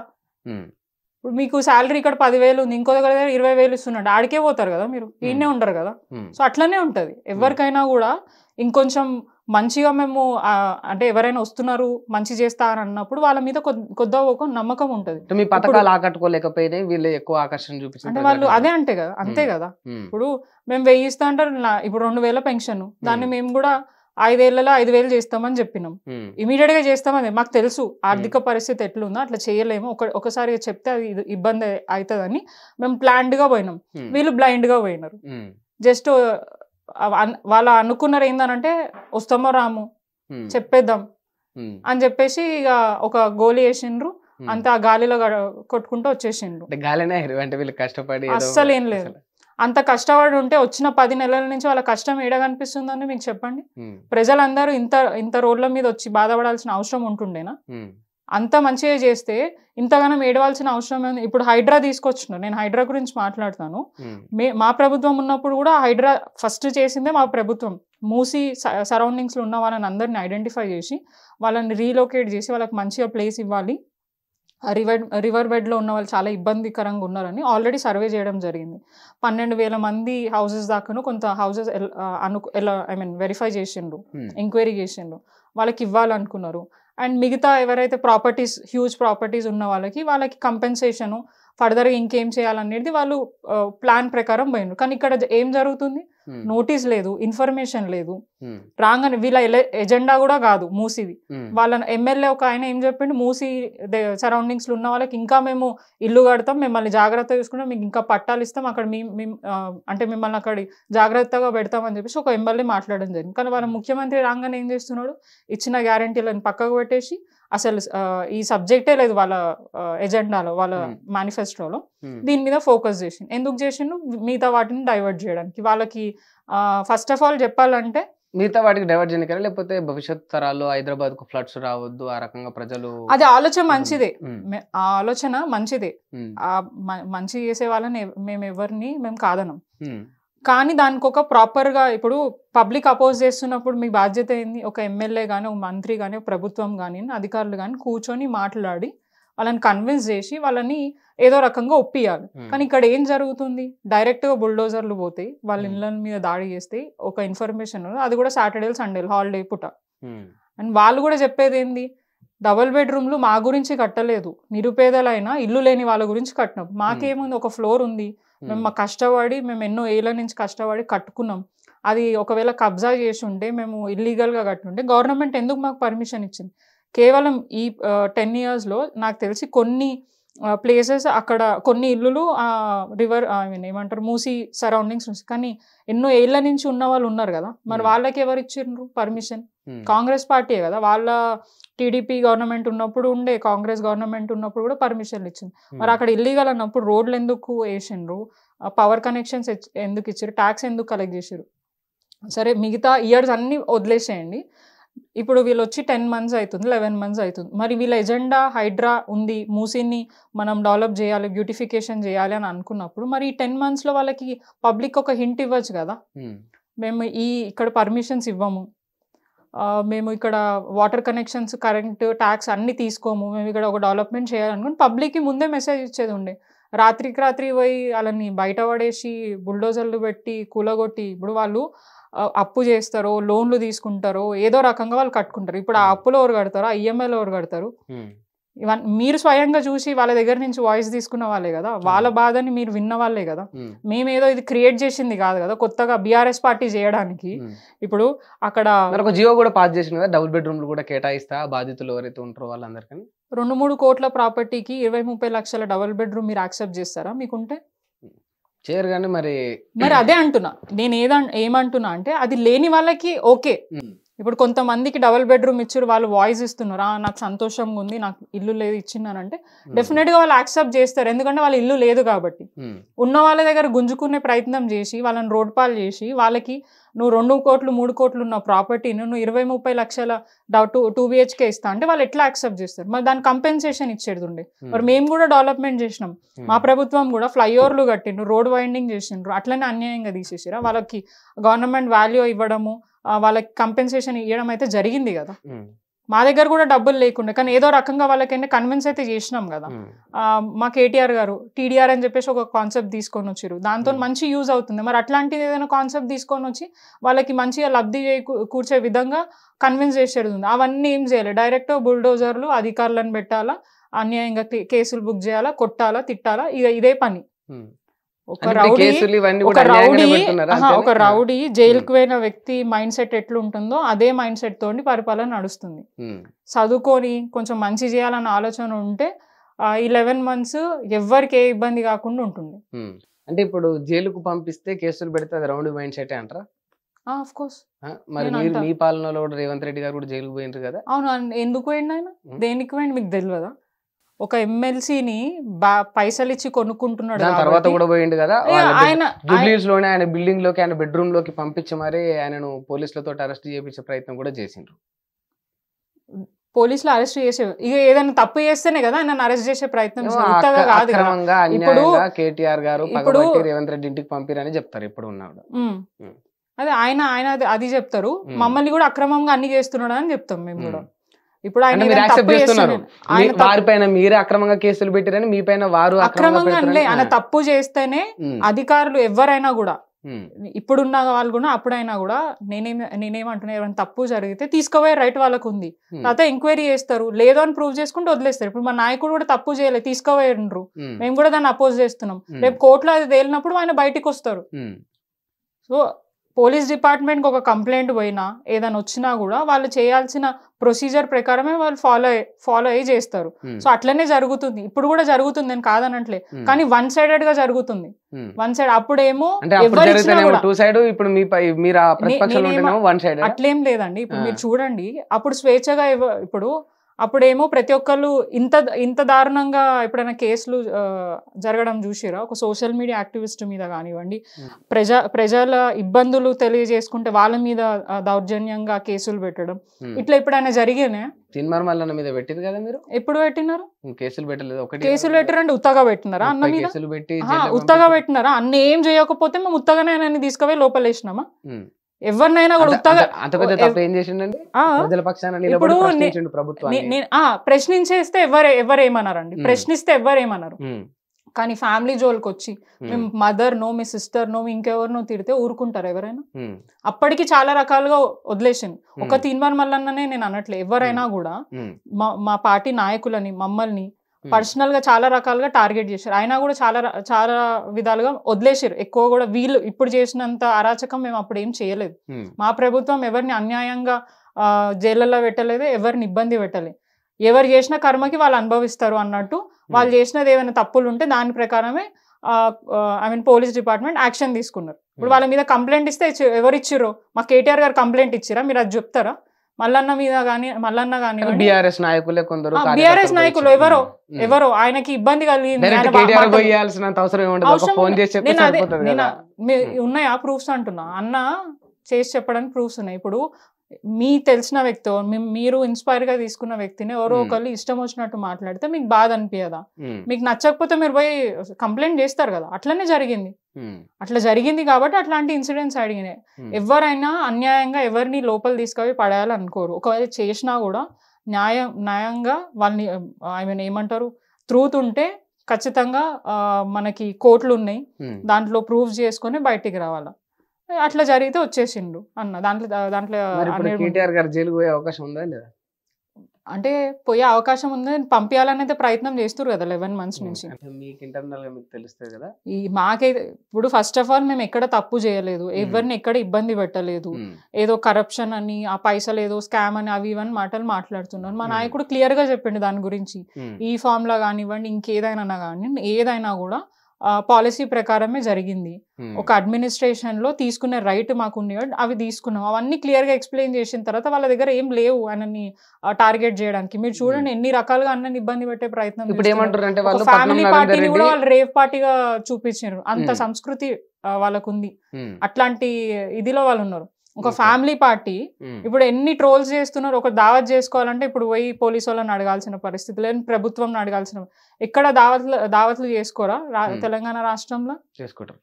ఇప్పుడు మీకు శాలరీ ఇక్కడ 10,000 ఉంది, ఇంకో దగ్గర 20,000 ఇస్తున్నాడు, ఆడికే పోతారు కదా, మీరు ఈయనే ఉండరు కదా. సో అట్లనే ఉంటది ఎవరికైనా కూడా. ఇంకొంచెం మంచిగా మేము అంటే ఎవరైనా వస్తున్నారు మంచి చేస్తా అని అన్నప్పుడు వాళ్ళ మీద కొద్దిగా ఒక నమ్మకం ఉంటది. మీ పథకాలు ఆకట్టుకోలేకపోయినాయి, వీళ్ళు ఎక్కువ ఆకర్షణ చూపించారు అంటే వాళ్ళు అదే అంటే కదా, అంతే కదా. ఇప్పుడు మేము 1000 ఇస్తా అంటారు, ఇప్పుడు 2000 పెన్షన్, దాన్ని మేము కూడా 5 ఏళ్లలో 5,000 చేస్తామని చెప్పినాం. ఇమీడియట్ గా చేస్తామని మాకు తెలుసు ఆర్థిక పరిస్థితి ఎట్లుందో, అట్లా చేయలేము, ఒకసారి చెప్తే అది ఇబ్బంది అవుతుందని మేము ప్లాన్డ్ గా పోయినాం. వీళ్ళు బ్లైండ్ గా పోయినారు. జస్ట్ వాళ్ళు అనుకున్నారు ఏందనంటే వస్తామో రాము చెప్పేద్దాం అని చెప్పేసి ఇక ఒక గోలీ వేసిండ్రు. అంత ఆ గాలిలో కొట్టుకుంటూ వచ్చేసిండ్రు. అంటే గాలినే అంటే వీళ్ళు కష్టపడి అస్సలు ఏం లేదు. అంత కష్టపడి ఉంటే వచ్చిన 10 నెలల నుంచి వాళ్ళ కష్టం ఏడ కనిపిస్తుందని మీకు చెప్పండి. ప్రజలందరూ ఇంత రోడ్ల మీద వచ్చి బాధపడాల్సిన అవసరం ఉంటుండేనా? అంత మంచిగా చేస్తే ఇంతగానం ఏడవాల్సిన అవసరం ఏంది? ఇప్పుడు హైడ్రా తీసుకొచ్చిన, నేను హైడ్రా గురించి మాట్లాడతాను. మా ప్రభుత్వం ఉన్నప్పుడు కూడా హైడ్రా ఫస్ట్ చేసిందే మా ప్రభుత్వం. మూసి సరౌండింగ్స్ లో ఉన్న వాళ్ళని అందరిని ఐడెంటిఫై చేసి వాళ్ళని రీలొకేట్ చేసి వాళ్ళకి మంచిగా ప్లేస్ ఇవ్వాలి. రివర్ బెడ్లో ఉన్న వాళ్ళు చాలా ఇబ్బందికరంగా ఉన్నారని ఆల్రెడీ సర్వే చేయడం జరిగింది. 12,000 మంది హౌసెస్ దాకాను కొంత హౌసెస్ వెరిఫై చేసిండ్రు, ఎంక్వైరీ చేసిండ్రు, వాళ్ళకి ఇవ్వాలనుకున్నారు. అండ్ మిగతా ఎవరైతే ప్రాపర్టీస్ హ్యూజ్ ప్రాపర్టీస్ ఉన్న వాళ్ళకి కంపెన్సేషను ఫర్దర్గా ఇంకేం చేయాలనేది వాళ్ళు ప్లాన్ ప్రకారం పోయిండ్రు. కానీ ఇక్కడ ఏం జరుగుతుంది? నోటీస్ లేదు, ఇన్ఫర్మేషన్ లేదు. రాగానే వీళ్ళ ఎజెండా కూడా కాదు మూసిది. వాళ్ళ ఎమ్మెల్యే ఒక ఆయన ఏం చెప్పిండు, మూసి సరౌండింగ్స్ లో ఉన్న వాళ్ళకి ఇంకా మేము ఇల్లు కడతాం, మిమ్మల్ని జాగ్రత్తగా చూసుకుంటాం, మీకు ఇంకా పట్టాలు ఇస్తాం, అక్కడ అంటే మిమ్మల్ని అక్కడ జాగ్రత్తగా పెడతామని చెప్పేసి ఒక ఎమ్మెల్యే మాట్లాడడం జరిగింది. కానీ వాళ్ళ ముఖ్యమంత్రి రాగానే ఏం చేస్తున్నాడు, ఇచ్చిన గ్యారంటీలను పక్కకు పెట్టేసి అసలు ఈ సబ్జెక్టే లేదు వాళ్ళ ఎజెండాలో, వాళ్ళ మేనిఫెస్టోలో. దీని మీద ఫోకస్ చేసిండు. ఎందుకు చేసిండు? మిగతా వాటిని డైవర్ట్ చేయడానికి. వాళ్ళకి ఫస్ట్ ఆఫ్ ఆల్ చెప్పాలంటే మిగతా వాటికి డైవర్ట్ చేయడానికి, లేకపోతే భవిష్యత్ తరాల్లో హైదరాబాద్ కు ఫ్లడ్స్ రావద్దు ఆ రకంగా ప్రజలు, అది ఆలోచన మంచిదే, ఆ ఆలోచన మంచిదే. మంచి చేసే వాళ్ళని మేము కాదనం. కానీ దానికి ఒక ప్రాపర్గా ఇప్పుడు పబ్లిక్ అపోజ్ చేస్తున్నప్పుడు మీ బాధ్యత ఏంది? ఒక ఎమ్మెల్యే కానీ, ఒక మంత్రి కానీ, ఒక ప్రభుత్వం కానీ, అధికారులు కానీ కూర్చొని మాట్లాడి వాళ్ళని కన్విన్స్ చేసి వాళ్ళని ఏదో రకంగా ఒప్పియాలి. కానీ ఇక్కడ ఏం జరుగుతుంది? డైరెక్ట్గా బుల్డోజర్లు పోతాయి, వాళ్ళ ఇళ్ళ మీద దాడి చేస్తే ఒక ఇన్ఫర్మేషన్, అది కూడా సాటర్డే సండేలు హాలిడే పూట. అండ్ వాళ్ళు కూడా చెప్పేది ఏంది, డబుల్ బెడ్రూమ్లు మా గురించి కట్టలేదు, నిరుపేదలైనా ఇల్లు లేని వాళ్ళ గురించి కట్టినాం. మాకేముంది, ఒక ఫ్లోర్ ఉంది, మేము కష్టపడి మేము ఎన్నో ఏళ్ళ నుంచి కష్టపడి కట్టుకున్నాం. అది ఒకవేళ కబ్జా చేసి ఉంటే, మేము ఇల్లీగల్గా కట్టుంటే గవర్నమెంట్ ఎందుకు మాకు పర్మిషన్ ఇచ్చింది? కేవలం ఈ 10 yearsలో నాకు తెలిసి కొన్ని ప్లేసెస్ అక్కడ కొన్ని ఇల్లులు రివర్ ఏమంటారు మూసి సరౌండింగ్స్ నుంచి, కానీ ఎన్నో ఏళ్ల నుంచి ఉన్న వాళ్ళు ఉన్నారు కదా, మరి వాళ్ళకి ఎవరు ఇచ్చిండ్రు పర్మిషన్? కాంగ్రెస్ పార్టీయే కదా. వాళ్ళ టీడీపీ గవర్నమెంట్ ఉన్నప్పుడు ఉండే, కాంగ్రెస్ గవర్నమెంట్ ఉన్నప్పుడు కూడా పర్మిషన్లు ఇచ్చింది. మరి అక్కడ ఇల్లీగల్ అన్నప్పుడు రోడ్లు ఎందుకు వేసిండ్రు, పవర్ కనెక్షన్స్ ఎందుకు ఇచ్చారు, ట్యాక్స్ ఎందుకు కలెక్ట్ చేసారు? సరే మిగతా ఇయర్స్ అన్ని వదిలేసేయండి. ఇప్పుడు వీళ్ళు వచ్చి 10 months అవుతుంది, 11 months అవుతుంది. మరి వీళ్ళ ఎజెండా హైడ్రా ఉంది, మూసీని మనం డెవలప్ చేయాలి, బ్యూటిఫికేషన్ చేయాలి అని అనుకున్నప్పుడు మరి ఈ 10 monthsలో వాళ్ళకి పబ్లిక్ ఒక హింట్ ఇవ్వచ్చు కదా, మేము ఇక్కడ పర్మిషన్స్ ఇవ్వము, మేము ఇక్కడ వాటర్ కనెక్షన్స్, కరెంట్, ట్యాక్స్ అన్ని తీసుకోము, మేము ఇక్కడ ఒక డెవలప్మెంట్ చేయాలనుకుని పబ్లిక్కి ముందే మెసేజ్ ఇచ్చేది ఉండే. రాత్రి పోయి వాళ్ళని బయట పడేసి బుల్డోజర్లు పెట్టి కూలగొట్టి, ఇప్పుడు వాళ్ళు అప్పు చేస్తారో, లోన్లు తీసుకుంటారో, ఏదో రకంగా వాళ్ళు కట్టుకుంటారు. ఇప్పుడు ఆ అప్పులో ఎవరు కడతారో, ఆ ఈఎంఐలో ఎవరు కడతారు? ఇవన్నీ మీరు స్వయంగా చూసి వాళ్ళ దగ్గర నుంచి వాయిస్ తీసుకున్న వాళ్ళే కదా, వాళ్ళ బాధని మీరు విన్న వాళ్ళే కదా. మేమేదో ఇది క్రియేట్ చేసింది కాదు కదా, కొత్తగా బీఆర్ఎస్ పార్టీ చేయడానికి. ఇప్పుడు అక్కడ ఒక జియో కూడా పాస్ చేసింది కదా, డబుల్ బెడ్రూమ్లు కూడా కేటాయిస్తా బాధితులు ఎవరైతే ఉంటారో వాళ్ళందరికీ. 2-3 కోట్ల ప్రాపర్టీకి 20-30 లక్షల డబుల్ బెడ్రూమ్ మీరు యాక్సెప్ట్ చేస్తారా? మీకుంటే చేయరు. కానీ మరి అదే అంటున్నా నేను, ఏమంటున్నా అంటే అది లేని వాళ్ళకి ఓకే. ఇప్పుడు కొంతమందికి డబుల్ బెడ్రూమ్ ఇచ్చారు, వాళ్ళు వాయిస్ ఇస్తున్నారు, నాకు సంతోషంగా ఉంది, నాకు ఇల్లు లేదు ఇచ్చిన్నానంటే డెఫినెట్గా వాళ్ళు యాక్సెప్ట్ చేస్తారు, ఎందుకంటే వాళ్ళ ఇల్లు లేదు కాబట్టి. ఉన్న వాళ్ళ దగ్గర గుంజుకునే ప్రయత్నం చేసి వాళ్ళని రోడ్ పాలు చేసి వాళ్ళకి నువ్వు 2 కోట్లు 3 కోట్లు ఉన్న ప్రాపర్టీని నువ్వు 20-30 లక్షల 2 BHK ఇస్తా అంటే వాళ్ళు ఎట్లా యాక్సెప్ట్ చేస్తారు? మరి దాని కంపెన్సేషన్ ఇచ్చేది ఉండే. మరి మేము కూడా డెవలప్మెంట్ చేసినాం, మా ప్రభుత్వం కూడా ఫ్లైఓవర్లు కట్టిండ్రు, రోడ్ వైండింగ్ చేసిండ్రు, అట్లనే అన్యాయంగా తీసేసిరా? వాళ్ళకి గవర్నమెంట్ వాల్యూ ఇవ్వడము, వాళ్ళకి కంపెన్సేషన్ ఇవ్వడం అయితే జరిగింది కదా. మా దగ్గర కూడా డబ్బులు లేకుండా, కానీ ఏదో రకంగా వాళ్ళకైనా కన్విన్స్ అయితే చేసినాం కదా. మా కేటీఆర్ గారు టీడీఆర్ అని చెప్పేసి ఒక కాన్సెప్ట్ తీసుకొని వచ్చారు, దాంతో మంచి యూజ్ అవుతుంది. మరి అట్లాంటిది ఏదైనా కాన్సెప్ట్ తీసుకొని వచ్చి వాళ్ళకి మంచిగా లబ్ధి కూర్చే విధంగా కన్విన్స్ చేసేది ఉంది. అవన్నీ ఏం చేయాలి? డైరెక్ట్ బుల్డోజర్లు అధికారులను పెట్టాలా, అన్యాయంగా కేసులు బుక్ చేయాలా, కొట్టాలా, తిట్టాలా, ఇదే పని. ఒక రౌడీ జైలుకు పోయిన వ్యక్తి మైండ్ సెట్ ఎట్లుంటుందో అదే మైండ్ సెట్ తోటి పరిపాలన నడుస్తుంది. చదువుకొని కొంచెం మంచి చేయాలన్న ఆలోచన ఉంటే 11 months ఎవ్వరికి ఏ ఇబ్బంది కాకుండా ఉంటుంది. అంటే ఇప్పుడు జైలుకు పంపిస్తే కేసులు పెడితే అది రౌడీ మైండ్ సెట్ అంటారా? Of course. మరి మీ పాలనలో కూడా రేవంత్ రెడ్డి గారు కూడా జైలుకు పోయిండ్రు కదా. అవును, ఎందుకు పోయిండు ఆయన? దేనికి పోయిండు మీకు తెలియదా? ఒక ఎమ్మెల్సీని పైసలు ఇచ్చి కొనుక్కుంటున్నాడు దాని తర్వాత కూడా పోయిండు కదా ఆయన జూబ్లీస్ లోనే ఆయన బిల్డింగ్ లోకి ఆయన బెడ్రూమ్ లోకి పంపించి మరి ఆయనను పోలీసులతో అరెస్ట్ చేయించే ప్రయత్నం కూడా చేసిండ్రు. పోలీసులు అరెస్ట్ చేసే ఇక ఏదైనా తప్పు చేస్తేనే కదా ఆయన అరెస్ట్ చేసే ప్రయత్నం కాదు. ఇప్పుడు కేటీఆర్ గారు రేవంత్ రెడ్డి ఇంటికి పంపిరని చెప్తారు ఇప్పుడు ఉన్నాడు. అదే ఆయన అది చెప్తారు, మమ్మల్ని కూడా అక్రమంగా అన్ని చేస్తున్నాడు అని చెప్తాం మేము కూడా. ఇప్పుడు ఆయన వారిపైన మీరే అక్రమంగా కేసులు పెట్టారని మీ పైన వారు అక్రమంగా అనలే, ఆయన తప్పు చేస్తేనే అధికారులు ఎవరైనా కూడా ఇప్పుడున్న వాళ్ళు కూడా అప్పుడైనా కూడా నేనేమంటున్నా ఏమైనా తప్పు జరిగితే తీసుకుపోయే రైట్ వాళ్ళకు ఉంది. తర్వాత ఎంక్వైరీ చేస్తారు, లేదు అని ప్రూవ్ చేసుకుంటూ వదిలేస్తారు. ఇప్పుడు మా నాయకుడు కూడా తప్పు చేయలేదు, తీసుకుపోయిండ్రు, మేము కూడా దాన్ని అపోజ్ చేస్తున్నాం. రేపు కోర్టులో అది తేలినప్పుడు ఆయన బయటికి వస్తారు. సో పోలీస్ డిపార్ట్మెంట్కి ఒక కంప్లైంట్ పోయినా ఏదైనా వచ్చినా కూడా వాళ్ళు చేయాల్సిన ప్రొసీజర్ ప్రకారమే వాళ్ళు ఫాలో అయ్యి చేస్తారు. సో అట్లనే జరుగుతుంది, ఇప్పుడు కూడా జరుగుతుంది, నేను కాదనట్లే. కానీ వన్ సైడెడ్ గా జరుగుతుంది. వన్ సైడ్ అప్పుడేమో అట్లేం లేదండి. ఇప్పుడు మీరు చూడండి, అప్పుడు స్వేచ్ఛగా ఇప్పుడు అప్పుడేమో ప్రతి ఒక్కళ్ళు ఇంత దారుణంగా ఎప్పుడైనా కేసులు జరగడం చూసిరా? ఒక సోషల్ మీడియా యాక్టివిస్ట్ మీద కానివ్వండి, ప్రజల ఇబ్బందులు తెలియజేసుకుంటే వాళ్ళ మీద దౌర్జన్యంగా కేసులు పెట్టడం, ఇట్లా ఎప్పుడైనా జరిగినా? తీన్మార్ మీద పెట్టింది కదా మీరు, ఎప్పుడు పెట్టినారు? కేసులు పెట్టలేదు. కేసులు పెట్టారంటే ఉత్తగా పెట్టినారా అన్న మీద? ఉత్తగా పెట్టినారా? అన్న ఏం చేయకపోతే మేము ఉత్తగానే ఆయన తీసుకుపోయి లోపల వేసినామా? ఎవరినైనా కూడా ఉత్తగా ఇప్పుడు ప్రశ్నించేస్తే ఎవరేమన్నారండి? ప్రశ్నిస్తే ఎవరేమన్నారు? కానీ ఫ్యామిలీ జోలికి వచ్చి మేము మదర్ నో, మీ సిస్టర్ నో, ఇంకెవరినో తిడితే ఊరుకుంటారు ఎవరైనా? అప్పటికి చాలా రకాలుగా వదిలేసింది. ఒక తీన్మార్ మల్లన్ననే నేను అనట్లే, ఎవరైనా కూడా మా పార్టీ నాయకులని మమ్మల్ని పర్సనల్ గా చాలా రకాలుగా టార్గెట్ చేశారు. అయినా కూడా చాలా విధాలుగా వదిలేసారు. ఎక్కువ కూడా వీళ్ళు ఇప్పుడు చేసినంత అరాచకం మేము అప్పుడు ఏం చేయలేదు. మా ప్రభుత్వం ఎవరిని అన్యాయంగా జైళ్ళల్లో పెట్టలేదు, ఎవరిని ఇబ్బంది పెట్టలేదు. ఎవరు చేసిన కర్మకి వాళ్ళు అనుభవిస్తారు అన్నట్టు, వాళ్ళు చేసినది ఏమైనా తప్పులు ఉంటే దాని ప్రకారమే పోలీస్ డిపార్ట్మెంట్ యాక్షన్ తీసుకున్నారు. ఇప్పుడు వాళ్ళ మీద కంప్లైంట్ ఇస్తే ఎవరు ఇచ్చిర్రో? మా కేటీఆర్ గారు కంప్లైంట్ ఇచ్చిరా? మీరు అది చెప్తారా? మల్లన్న మీద కానీ బీఆర్ఎస్ నాయకులే కొందరు, బీఆర్ఎస్ నాయకులు ఎవరో ఆయనకి ఇబ్బంది కలిగింది ఉన్నాయా ప్రూఫ్స్ అంటున్నా? అన్న చేసి చెప్పడానికి ప్రూఫ్స్ ఉన్నాయి. ఇప్పుడు మీ తెలిసిన వ్యక్తి, మీరు ఇన్స్పైర్ గా తీసుకున్న వ్యక్తిని ఎవరో ఒకళ్ళు ఇష్టం వచ్చినట్టు మాట్లాడితే మీకు బాధ అనిపించదా? మీకు నచ్చకపోతే మీరు పోయి కంప్లైంట్ చేస్తారు కదా. అట్లనే జరిగింది, అట్లా జరిగింది కాబట్టి అట్లాంటి ఇన్సిడెంట్స్ అడిగినాయి. ఎవరైనా అన్యాయంగా ఎవరిని లోపల తీసుకుపోయి పడేయాలనుకోరు. ఒకవేళ చేసినా కూడా న్యాయంగా వాళ్ళని ఏమంటారు, ట్రూత్ ఉంటే ఖచ్చితంగా మనకి కోర్టులు ఉన్నాయి, దాంట్లో ప్రూఫ్ చేసుకొని బయటికి రావాలా. అట్లా జరిగితే వచ్చేసిండు అన్న. దాంట్లో కేటీఆర్ గారు జైలుకు పోయే అవకాశం ఉందా లేదా? అంటే పోయే అవకాశం ఉంది, పంపించాలని అయితే ప్రయత్నం చేస్తారు కదా 11 months నుంచి. మాకైతే ఇప్పుడు ఫస్ట్ ఆఫ్ ఆల్ మేము ఎక్కడ తప్పు చేయలేదు, ఎవరిని ఎక్కడ ఇబ్బంది పెట్టలేదు. ఏదో కరప్షన్ అని, ఆ పైసలు ఏదో స్కామ్ అని అవి ఇవన్నీ మాటలు మాట్లాడుతున్నారు. మా నాయకుడు క్లియర్ గా చెప్పిండు దాని గురించి. ఈ ఫామ్ లా కానివ్వండి, ఇంకేదైనా కానీ ఏదైనా కూడా పాలసీ ప్రకారమే జరిగింది. ఒక అడ్మినిస్ట్రేషన్ లో తీసుకునే రైట్ మాకు ఉన్నాయి, అవి తీసుకున్నాం. అవన్నీ క్లియర్ గా ఎక్స్ప్లెయిన్ చేసిన తర్వాత వాళ్ళ దగ్గర ఏం లేవు ఆయనని టార్గెట్ చేయడానికి. మీరు చూడండి ఎన్ని రకాలుగా అన్నని ఇబ్బంది పెట్టే ప్రయత్నం. ఫ్యామిలీ పార్టీని కూడా వాళ్ళు రేవ్ పార్టీగా చూపించారు. అంత సంస్కృతి వాళ్ళకుంది, అట్లాంటి ఇదిలో వాళ్ళు ఉన్నారు. ఒక ఫ్యామిలీ పార్టీ ఇప్పుడు ఎన్ని ట్రోల్స్ చేస్తున్నారు. ఒక దావత్ చేసుకోవాలంటే ఇప్పుడు పోయి పోలీసు వాళ్ళని అడగాల్సిన పరిస్థితి లేదు, ప్రభుత్వం అడగాల్సిన. ఎక్కడ దావత్లు చేసుకోరా తెలంగాణ రాష్ట్రంలో? చేసుకుంటారు.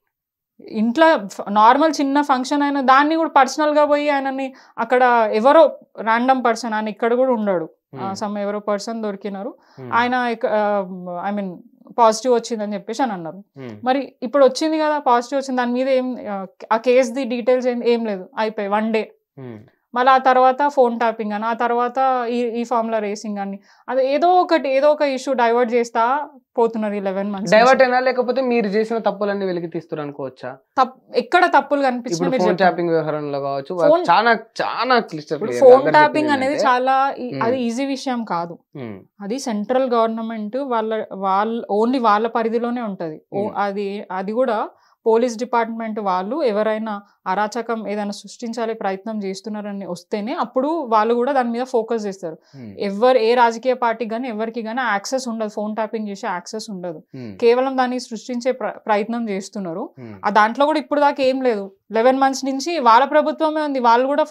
ఇంట్లో నార్మల్ చిన్న ఫంక్షన్ అయినా దాన్ని కూడా పర్సనల్ గా పోయి ఆయనని అక్కడ ఎవరో ర్యాండమ్ పర్సన్, ఆయన ఇక్కడ కూడా ఉండడు, ఎవరో పర్సన్ దొరికినారు, ఆయన పాజిటివ్ వచ్చిందని చెప్పేసి అని అన్నారు. మరి ఇప్పుడు వచ్చింది కదా పాజిటివ్ వచ్చింది, దాని మీద ఏం ఆ కేసు ది డీటెయిల్స్ ఏం లేదు, అయిపోయి 1 day. మళ్ళీ ఆ తర్వాత ఫోన్ ట్యాపింగ్ అని, ఆ తర్వాత ఈ ఫార్ములా రేసింగ్ అని, అది ఏదో ఒక ఇష్యూ డైవర్ట్ చేస్తా పోతున్నారు 11 months. డైవర్ట్ అయినా లేకపోతే మీరు చేసిన తప్పులన్నీ వెలికి తీస్తారు అనుకోవచ్చా? ఎక్కడ తప్పులు కనిపించిన ఫోన్ ట్యాపింగ్ వ్యవహారంలో కావచ్చు, చాలా ఫోన్ ట్యాపింగ్ అనేది చాలా అది ఈజీ విషయం కాదు. అది సెంట్రల్ గవర్నమెంట్ ఓన్లీ వాళ్ళ పరిధిలోనే ఉంటది. అది కూడా పోలీస్ డిపార్ట్మెంట్ వాళ్ళు ఎవరైనా అరాచకం ఏదైనా సృష్టించాలి ప్రయత్నం చేస్తున్నారని వస్తేనే అప్పుడు వాళ్ళు కూడా దాని మీద ఫోకస్ చేస్తారు. ఏ రాజకీయ పార్టీకి కానీ ఎవరికి కానీ యాక్సెస్ ఉండదు, ఫోన్ ట్యాపింగ్ చేసే యాక్సెస్ ఉండదు. కేవలం దాన్ని సృష్టించే ప్రయత్నం చేస్తున్నారు. ఆ దాంట్లో కూడా ఇప్పుడు దాకా ఏం లేదు. 11 months నుంచి వాళ్ళ ప్రభుత్వమే ఉంది, వాళ్ళు కూడా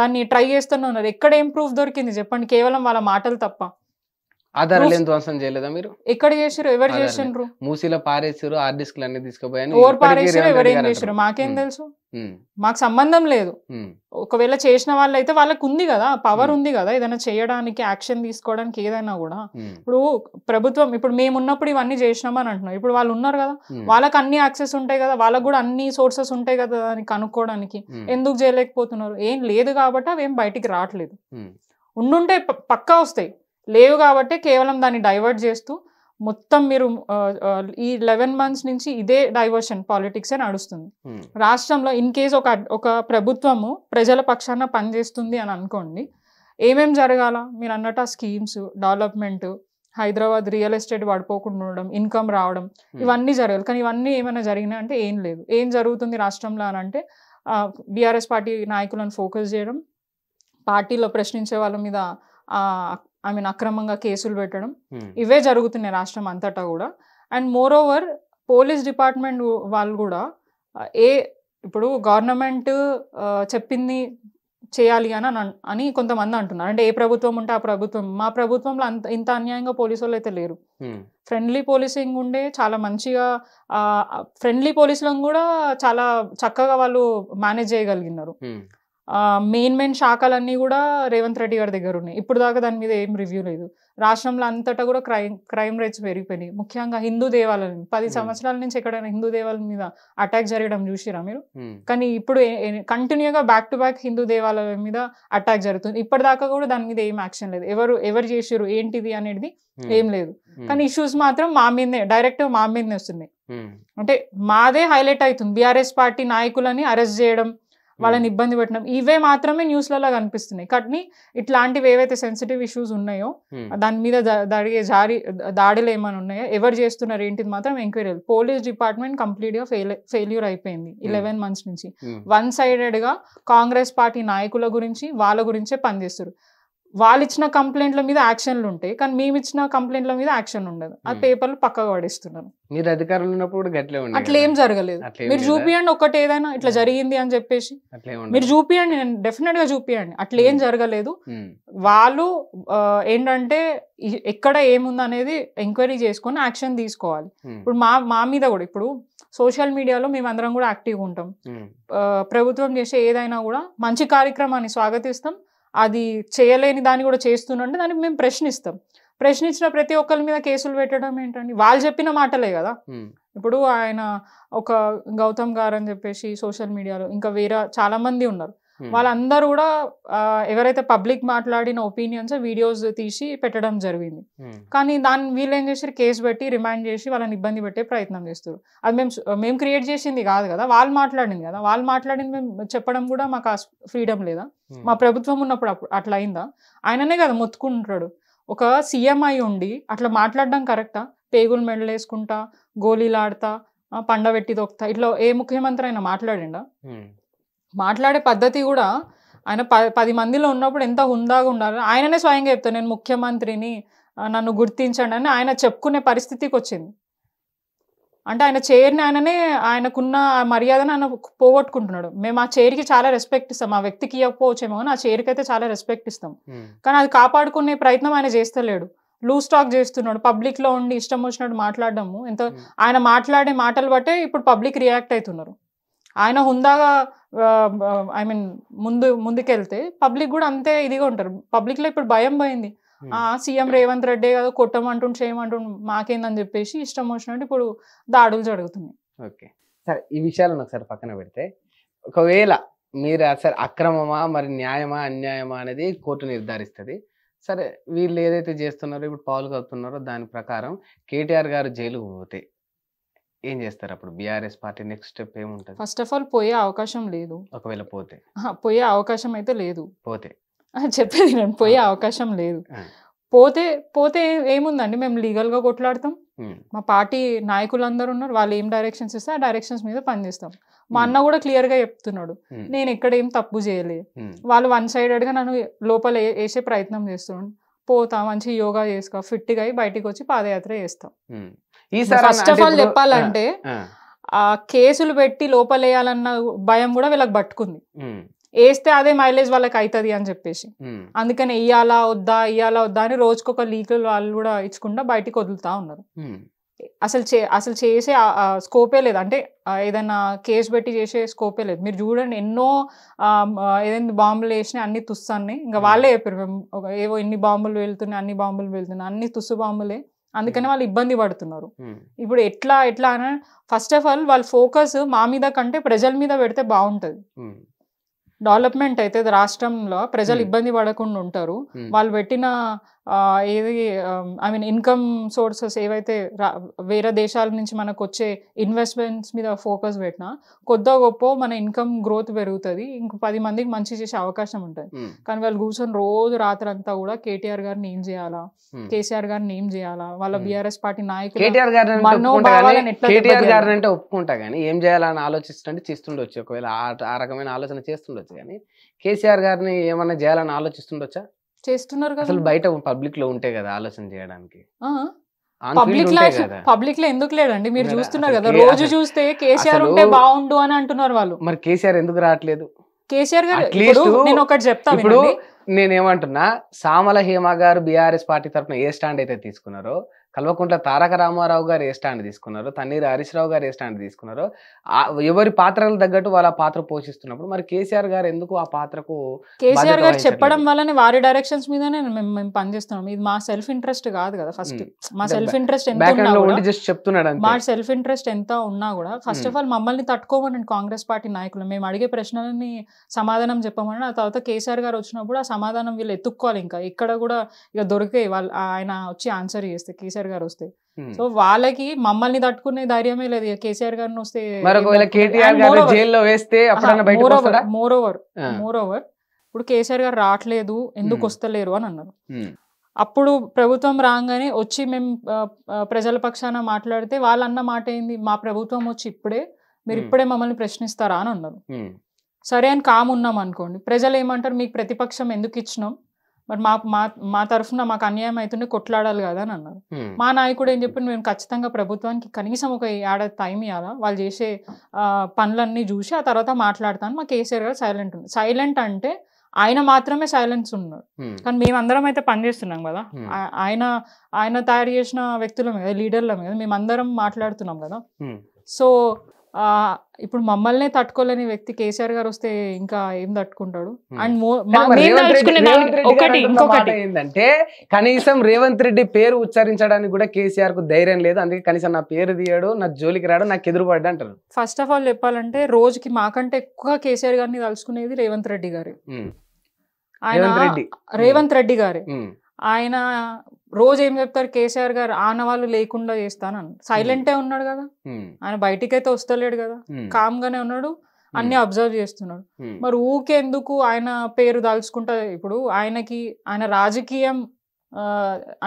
దాన్ని ట్రై చేస్తూనే ఉన్నారు. ఎక్కడ ఏం ప్రూఫ్ దొరికింది చెప్పండి? కేవలం వాళ్ళ మాటలు తప్ప. ఆధారాలు ఏం ధ్వంసం చేయలేదా మీరు? ఎక్కడ చేసారు? ఎవరు చేసిండ్రు? మూసీలో పారేసారు, హార్డ్ డిస్క్లు అన్ని తీసుకుపోయాను. ఓవర్ పారేసారు, ఎవరేం చేసారు మాకేం తెలుసు? మాకు సంబంధం లేదు. ఒకవేళ చేసిన వాళ్ళు అయితే వాళ్ళకి ఉంది కదా, పవర్ ఉంది కదా ఏదైనా చేయడానికి, యాక్షన్ తీసుకోవడానికి, ఏదైనా కూడా. ఇప్పుడు ప్రభుత్వం, ఇప్పుడు మేము ఉన్నప్పుడు ఇవన్నీ చేసినామని అంటున్నాం, ఇప్పుడు వాళ్ళు ఉన్నారు కదా, వాళ్ళకి అన్ని యాక్సెస్ ఉంటాయి కదా, వాళ్ళకు కూడా అన్ని సోర్సెస్ ఉంటాయి కదా దాన్ని కనుక్కోవడానికి. ఎందుకు చేయలేకపోతున్నారు? ఏం లేదు కాబట్టి అవి ఏం బయటికి రావట్లేదు. ఉండుంటే పక్కా వస్తాయి, లేవు కాబట్టి కేవలం దాన్ని డైవర్ట్ చేస్తూ మొత్తం మీరు ఈ 11 months నుంచి ఇదే డైవర్షన్ పాలిటిక్సే నడుస్తుంది రాష్ట్రంలో. ఇన్ కేస్ ఒక ప్రభుత్వము ప్రజల పక్షాన పనిచేస్తుంది అని అనుకోండి, ఏమేం జరగాల? మీరు అన్నట్టు ఆ schemes, development, Hyderabad real estate పడిపోకుండా ఉండడం, ఇన్కమ్ రావడం, ఇవన్నీ జరగాలి. కానీ ఇవన్నీ ఏమైనా జరిగినాయి అంటే ఏం లేదు. ఏం జరుగుతుంది రాష్ట్రంలో అని అంటే బీఆర్ఎస్ పార్టీ నాయకులను ఫోకస్ చేయడం, పార్టీలో ప్రశ్నించే వాళ్ళ మీద అక్రమంగా కేసులు పెట్టడం, ఇవే జరుగుతున్నాయి రాష్ట్రం అంతటా కూడా. And more over police department వాళ్ళు కూడా ఇప్పుడు గవర్నమెంట్ చెప్పింది చేయాలి అని కొంతమంది అంటున్నారు. అంటే ఏ ప్రభుత్వం ఉంటే ఆ ప్రభుత్వం. మా ప్రభుత్వంలో ఇంత అన్యాయంగా పోలీసు వాళ్ళు అయితే లేరు. ఫ్రెండ్లీ పోలీసింగ్ ఉండే, చాలా మంచిగా ఫ్రెండ్లీ పోలీసులను కూడా చాలా చక్కగా వాళ్ళు మేనేజ్ చేయగలిగినారు. మెయిన్ శాఖలన్నీ కూడా రేవంత్ రెడ్డి గారి దగ్గర ఉన్నాయి. ఇప్పుడు దాకా దాని మీద ఏం రివ్యూ లేదు. రాష్ట్రంలో అంతటా కూడా క్రైమ్ రేట్స్ పెరిగిపోయినాయి. ముఖ్యంగా హిందూ దేవాలయం 10 సంవత్సరాల నుంచి ఎక్కడైనా హిందూ దేవాలయం మీద అటాక్ జరగడం చూసిరా మీరు? కానీ ఇప్పుడు కంటిన్యూగా బ్యాక్ టు బ్యాక్ హిందూ దేవాలయం మీద అటాక్ జరుగుతుంది. ఇప్పటిదాకా కూడా దాని మీద ఏం యాక్షన్ లేదు. ఎవరు చేసారు ఏంటిది అనేది ఏం లేదు. కానీ ఇష్యూస్ మాత్రం మా మీదనే, డైరెక్ట్ మా మీదనే వస్తున్నాయి. అంటే మాదే హైలైట్ అవుతుంది. బీఆర్ఎస్ పార్టీ నాయకులని అరెస్ట్ చేయడం, వాళ్ళని ఇబ్బంది పెట్టడం, ఇవే మాత్రమే న్యూస్లలో కనిపిస్తున్నాయి. కానీ ఇట్లాంటివి ఏవైతే సెన్సిటివ్ ఇష్యూస్ ఉన్నాయో, దాని మీద దాడులు ఏమైనా ఉన్నాయో, ఎవరు చేస్తున్నారు ఏంటిది మాత్రం ఎంక్వైరీ. పోలీస్ డిపార్ట్మెంట్ కంప్లీట్ గా ఫెయిల్యూర్ అయిపోయింది 11 months నుంచి. వన్ సైడెడ్ గా కాంగ్రెస్ పార్టీ నాయకుల గురించి, వాళ్ళ గురించే పనిచేస్తారు. వాళ్ళు ఇచ్చిన కంప్లైంట్ల మీద యాక్షన్లు ఉంటాయి, కానీ మేము ఇచ్చిన కంప్లైంట్ల మీద యాక్షన్ ఉండదు. ఆ పేపర్లు పక్కగా పడేస్తున్నారు. మీరు అధికారంలో ఉన్నప్పుడు అట్లా ఏం జరగలేదు. మీరు చూపియండి ఒకటి ఏదైనా ఇట్లా జరిగింది అని చెప్పేసి మీరు చూపియండి, నేను డెఫినెట్ గా చూపియండి. అట్లా ఏం జరగలేదు. వాళ్ళు ఏంటంటే ఎక్కడ ఏముంది అనేది ఎంక్వైరీ చేసుకొని యాక్షన్ తీసుకోవాలి. ఇప్పుడు మా మీద కూడా ఇప్పుడు సోషల్ మీడియాలో మేమందరం కూడా యాక్టివ్గా ఉంటాం. ప్రభుత్వం చేసే ఏదైనా కూడా మంచి కార్యక్రమాన్ని స్వాగతిస్తాం. అది చేయలేని దాన్ని కూడా చేస్తుంటే దానికి మేము ప్రశ్నించిన ప్రతి ఒక్కరి మీద కేసులు పెట్టడం ఏంటండి? వాళ్ళు చెప్పిన మాటలే కదా. ఇప్పుడు ఆయన ఒక గౌతమ్ గారు అని చెప్పేసి సోషల్ మీడియాలో ఇంకా వేరే చాలా మంది ఉన్నారు. వాళ్ళందరూ కూడా ఎవరైతే పబ్లిక్ మాట్లాడిన ఒపీనియన్స్ వీడియోస్ తీసి పెట్టడం జరిగింది. కానీ వీళ్ళు ఏం చేశారు? కేసు పెట్టి రిమాండ్ చేసి వాళ్ళని ఇబ్బంది పెట్టే ప్రయత్నం చేస్తారు. అది మేము క్రియేట్ చేసింది కాదు కదా, వాళ్ళు మాట్లాడింది కదా. వాళ్ళు మాట్లాడింది మేము చెప్పడం కూడా మాకు ఆ ఫ్రీడమ్ లేదా? మా ప్రభుత్వం ఉన్నప్పుడు అట్లా అయిందా? ఆయననే కదా మొత్తుకుంటాడు. ఒక సీఎం అయి ఉండి అట్లా మాట్లాడడం కరెక్టా? పేగులు మెడలేసుకుంటా, గోళీలు ఆడతా, పండబెట్టి తొక్తా, ఇట్లా ఏ ముఖ్యమంత్రి అయినా మాట్లాడిండా? మాట్లాడే పద్ధతి కూడా ఆయన 10 మందిలో ఉన్నప్పుడు ఎంత హుందాగా ఉండాలి. ఆయననే స్వయంగా చెప్తాను, నేను ముఖ్యమంత్రిని, నన్ను గుర్తించండి అని ఆయన చెప్పుకునే పరిస్థితికి వచ్చింది. అంటే ఆయన చైర్ని ఆయనకున్న మర్యాదను ఆయన పోగొట్టుకుంటున్నాడు. మేము ఆ చైర్కి చాలా రెస్పెక్ట్ ఇస్తాం. ఆ వ్యక్తికి ఇవ్వకపోవచ్చేమో కానీ ఆ చైర్కి అయితే చాలా రెస్పెక్ట్ ఇస్తాం. కానీ అది కాపాడుకునే ప్రయత్నం ఆయన చేస్తలేడు. లూజ్ టాక్ చేస్తున్నాడు. పబ్లిక్లో ఉండి ఇష్టం వచ్చినట్టు మాట్లాడడము, ఆయన మాట్లాడే మాటలు బట్టే ఇప్పుడు పబ్లిక్ రియాక్ట్ అవుతున్నారు. ఆయన హుందాగా ముందుకెళ్తే పబ్లిక్ కూడా అంతే ఇదిగా ఉంటారు. పబ్లిక్లో ఇప్పుడు భయం పోయింది. సీఎం రేవంత్ రెడ్డి కదా కొట్టమంటుండు, చేయమంటుండు, మాకేందని చెప్పేసి ఇష్టం వచ్చినట్టు ఇప్పుడు దాడులు జరుగుతున్నాయి. ఓకే, సరే ఈ విషయాలను ఒకసారి పక్కన పెడితే, ఒకవేళ మీరు అసలు అక్రమమా మరి న్యాయమా అన్యాయమా అనేది కోర్టు నిర్ధారిస్తుంది. సరే, వీళ్ళు ఏదైతే చేస్తున్నారో ఇప్పుడు పాలు కలుపుతున్నారో దాని ప్రకారం కేటీఆర్ గారు జైలుకు పోతే ఏం చేస్తారు? అప్పుడు బీఆర్ఎస్ పార్టీ నెక్స్ట్ స్టెప్ ఏముంటుంది? ఫస్ట్ ఆఫ్ ఆల్ పోయే అవకాశం లేదు. ఒకవేళ పోయే అవకాశం అయితే లేదు. పోతే చెప్పేది నేను, పోయే అవకాశం లేదు. పోతే పోతే ఏముందండి, మేము లీగల్ గా కొట్లాడతాం. మా పార్టీ నాయకులందరూ ఉన్నారు, వాళ్ళు ఏం డైరెక్షన్స్ ఇస్తే ఆ డైరెక్షన్స్ మీద పనిచేస్తాం. మా అన్న కూడా క్లియర్ గా చెప్తున్నాడు, నేను ఎక్కడ ఏం తప్పు చేయలేదు. వాళ్ళు వన్ సైడెడ్ గా నన్ను లోపల వేసే ప్రయత్నం చేస్తున్నాడు. పోతా మంచి యోగా చేసుకో, ఫిట్ గా అయి బయటికి వచ్చి పాదయాత్ర చేస్తాం. ఫస్ట్ ఆఫ్ ఆల్ చెప్పాలంటే ఆ కేసులు పెట్టి లోపలేయాలన్న భయం కూడా వీళ్ళకి పట్టుకుంది. వేస్తే అదే మైలేజ్ వాళ్ళకి అవుతుంది అని చెప్పేసి, అందుకని ఇయ్యాలా వద్దా అని రోజుకొక లీకులు వాళ్ళు కూడా ఇచ్చుకుంటా బయటికి వదులుతా ఉన్నారు. అసలు చేసే స్కోపే లేదు, అంటే ఏదైనా కేసు పెట్టి చేసే స్కోపే లేదు. మీరు చూడండి, ఎన్నో ఏదైనా బాంబులు వేసినా అన్ని తుస్సాన్ని, ఇంకా వాళ్ళే చెప్పారు ఏవో ఇన్ని బాంబులు వెళ్తున్నాయి, అన్ని బాంబులు వెళ్తున్నాయి, అన్ని తుస్సు బాంబులే, అందుకని వాళ్ళు ఇబ్బంది పడుతున్నారు. ఇప్పుడు ఎట్లా అని ఫస్ట్ ఆఫ్ ఆల్ వాళ్ళ ఫోకస్ మా మీద కంటే ప్రజల మీద పెడితే బాగుంటది. డెవలప్మెంట్ అయితే రాష్ట్రంలో ప్రజలు ఇబ్బంది పడకుండా ఉంటారు. వాళ్ళు పెట్టిన ఏది ఇన్కమ్ సోర్సెస్ ఏవైతే వేరే దేశాల నుంచి మనకు వచ్చే ఇన్వెస్ట్మెంట్స్ మీద ఫోకస్ పెట్టినా కొద్దిగా గొప్ప మన ఇన్కమ్ గ్రోత్ పెరుగుతుంది, ఇంక 10 మందికి మంచి చేసే అవకాశం ఉంటుంది. కానీ వాళ్ళు కూర్చొని రోజు రాత్రి అంతా కూడా కేటీఆర్ గారిని ఏం చేయాలా, కేసీఆర్ గారిని ఏం చేయాలా, వాళ్ళ బీఆర్ఎస్ పార్టీ నాయకులు అంటే ఒప్పుకుంటా కానీ ఏం చేయాలని ఆలోచిస్తుంటే చేస్తుండొచ్చు, ఒకవేళ ఆ రకమైన ఆలోచన చేస్తుండొచ్చు. కానీ కేసీఆర్ గారిని ఏమన్నా చేయాలని ఆలోచిస్తుండొచ్చా? చేస్తున్నారు కదా, అసలు బయట పబ్లిక్ లో ఉంటే కదా ఆలోచన చేయడానికి. పబ్లిక్ లో ఎందుకు లేడండి, మీరు చూస్తున్నారు కదా, రోజు చూస్తే కేసీఆర్ ఉంటే బాగుండు అని అంటున్నారు వాళ్ళు. మరి కేసీఆర్ ఎందుకు రావట్లేదు? కేసీఆర్ గారు నేను ఒకటి చెప్తా, ఇప్పుడు నేనేమంటున్నా, సామల హేమ గారు బీఆర్ఎస్ పార్టీ తరఫున ఏ స్టాండ్ అయితే తీసుకున్నారో, కల్వకుంట్ల తారక రామారావు గారు ఏ స్టాండ్ తీసుకున్నారు, తన్నీరు హరీష్ రావు గారు ఏ స్టాండ్ తీసుకున్నారో, ఎవరి పాత్రలు తగ్గట్టు వాళ్ళ పాత్ర పోషిస్తున్నప్పుడు మరి కేసీఆర్ గారు ఎందుకు ఆ పాత్రకు? కేసీఆర్ గారు చెప్పడం వల్లనే వారి డైరెక్షన్స్ మీదనే మేము పనిచేస్తున్నాం. ఇది మా సెల్ఫ్ ఇంట్రెస్ట్ కాదు కదా. ఫస్ట్ మా సెల్ఫ్ ఇంట్రెస్ట్ ఎంత చెప్తున్నాడు, మా సెల్ఫ్ ఇంట్రెస్ట్ ఎంత ఉన్నా కూడా ఫస్ట్ ఆఫ్ ఆల్ మమ్మల్ని తట్టుకోమని కాంగ్రెస్ పార్టీ నాయకులు మేము అడిగే ప్రశ్నలని సమాధానం చెప్పమని, ఆ తర్వాత కేసీఆర్ గారు వచ్చినప్పుడు ఆ సమాధానం వీళ్ళు ఎత్తుక్కోవాలి. ఇంకా ఇక్కడ కూడా ఇక దొరికే వాళ్ళు ఆయన వచ్చి ఆన్సర్ చేస్తే కేసీఆర్ గారు వస్తే, సో వాళ్ళకి మమ్మల్ని తట్టుకునే ధైర్యమే లేదు. కేసీఆర్ గారిని వస్తే మోర్ ఓవర్ ఇప్పుడు కేసీఆర్ గారు రావట్లేదు ఎందుకు వస్తలేరు అని అన్నారు. అప్పుడు ప్రభుత్వం రాగానే వచ్చి మేము ప్రజల పక్షాన మాట్లాడితే వాళ్ళు అన్న మాట ఏంది, మా ప్రభుత్వం వచ్చి ఇప్పుడే మీరు ఇప్పుడే మమ్మల్ని ప్రశ్నిస్తారా అని అన్నారు. సరే అని కామున్నాం అనుకోండి, ప్రజలు ఏమంటారు, మీకు ప్రతిపక్షం ఎందుకు ఇచ్చినాం, మరి మా తరఫున మాకు అన్యాయం అవుతుండే కొట్లాడాలి కదా అని అన్నారు. మా నాయకుడు ఏం చెప్పి, మేము ఖచ్చితంగా ప్రభుత్వానికి కనీసం ఒక ఏడాది టైం ఇవ్వాలా, వాళ్ళు చేసే పనులన్నీ చూసి ఆ తర్వాత మాట్లాడతాను. మా కేసీఆర్ గారు సైలెంట్ ఉంది. సైలెంట్ అంటే ఆయన మాత్రమే సైలెన్స్ ఉన్నాడు, కానీ మేమందరం అయితే పనిచేస్తున్నాం కదా. ఆయన తయారు చేసిన వ్యక్తుల మీద, లీడర్ల మీద మేమందరం మాట్లాడుతున్నాం కదా. సో ఇప్పుడు మమ్మల్ని తట్టుకోలేని వ్యక్తి కేసీఆర్ గారు వస్తే ఇంకా ఏం తట్టుకుంటాడు. అండ్ ఇంకొకటి ఏంటంటే, కనీసం రేవంత్ రెడ్డి పేరు ఉచ్చరించడానికి కూడా కేసీఆర్ కు ధైర్యం లేదు. అందుకే కనీసం నా పేరు తీయడు, నా జోలికి రాడు, నాకు ఎదురుపడ్డా అంటారు. ఫస్ట్ ఆఫ్ ఆల్ చెప్పాలంటే రోజుకి మాకంటే ఎక్కువ కేసీఆర్ గారిని తలుచుకునేది రేవంత్ రెడ్డి గారి. రేవంత్ రెడ్డి గారి ఆయన రోజు ఏం చెప్తారు, కేసీఆర్ గారు ఆనవాళ్ళు లేకుండా చేస్తానని. సైలెంటే ఉన్నాడు కదా, ఆయన బయటికైతే వస్తలేడు కదా, కామ్ గానే ఉన్నాడు, అన్ని అబ్జర్వ్ చేస్తున్నాడు. మరి ఊకెందుకు ఆయన పేరు దాల్చుకుంటా? ఇప్పుడు ఆయన రాజకీయం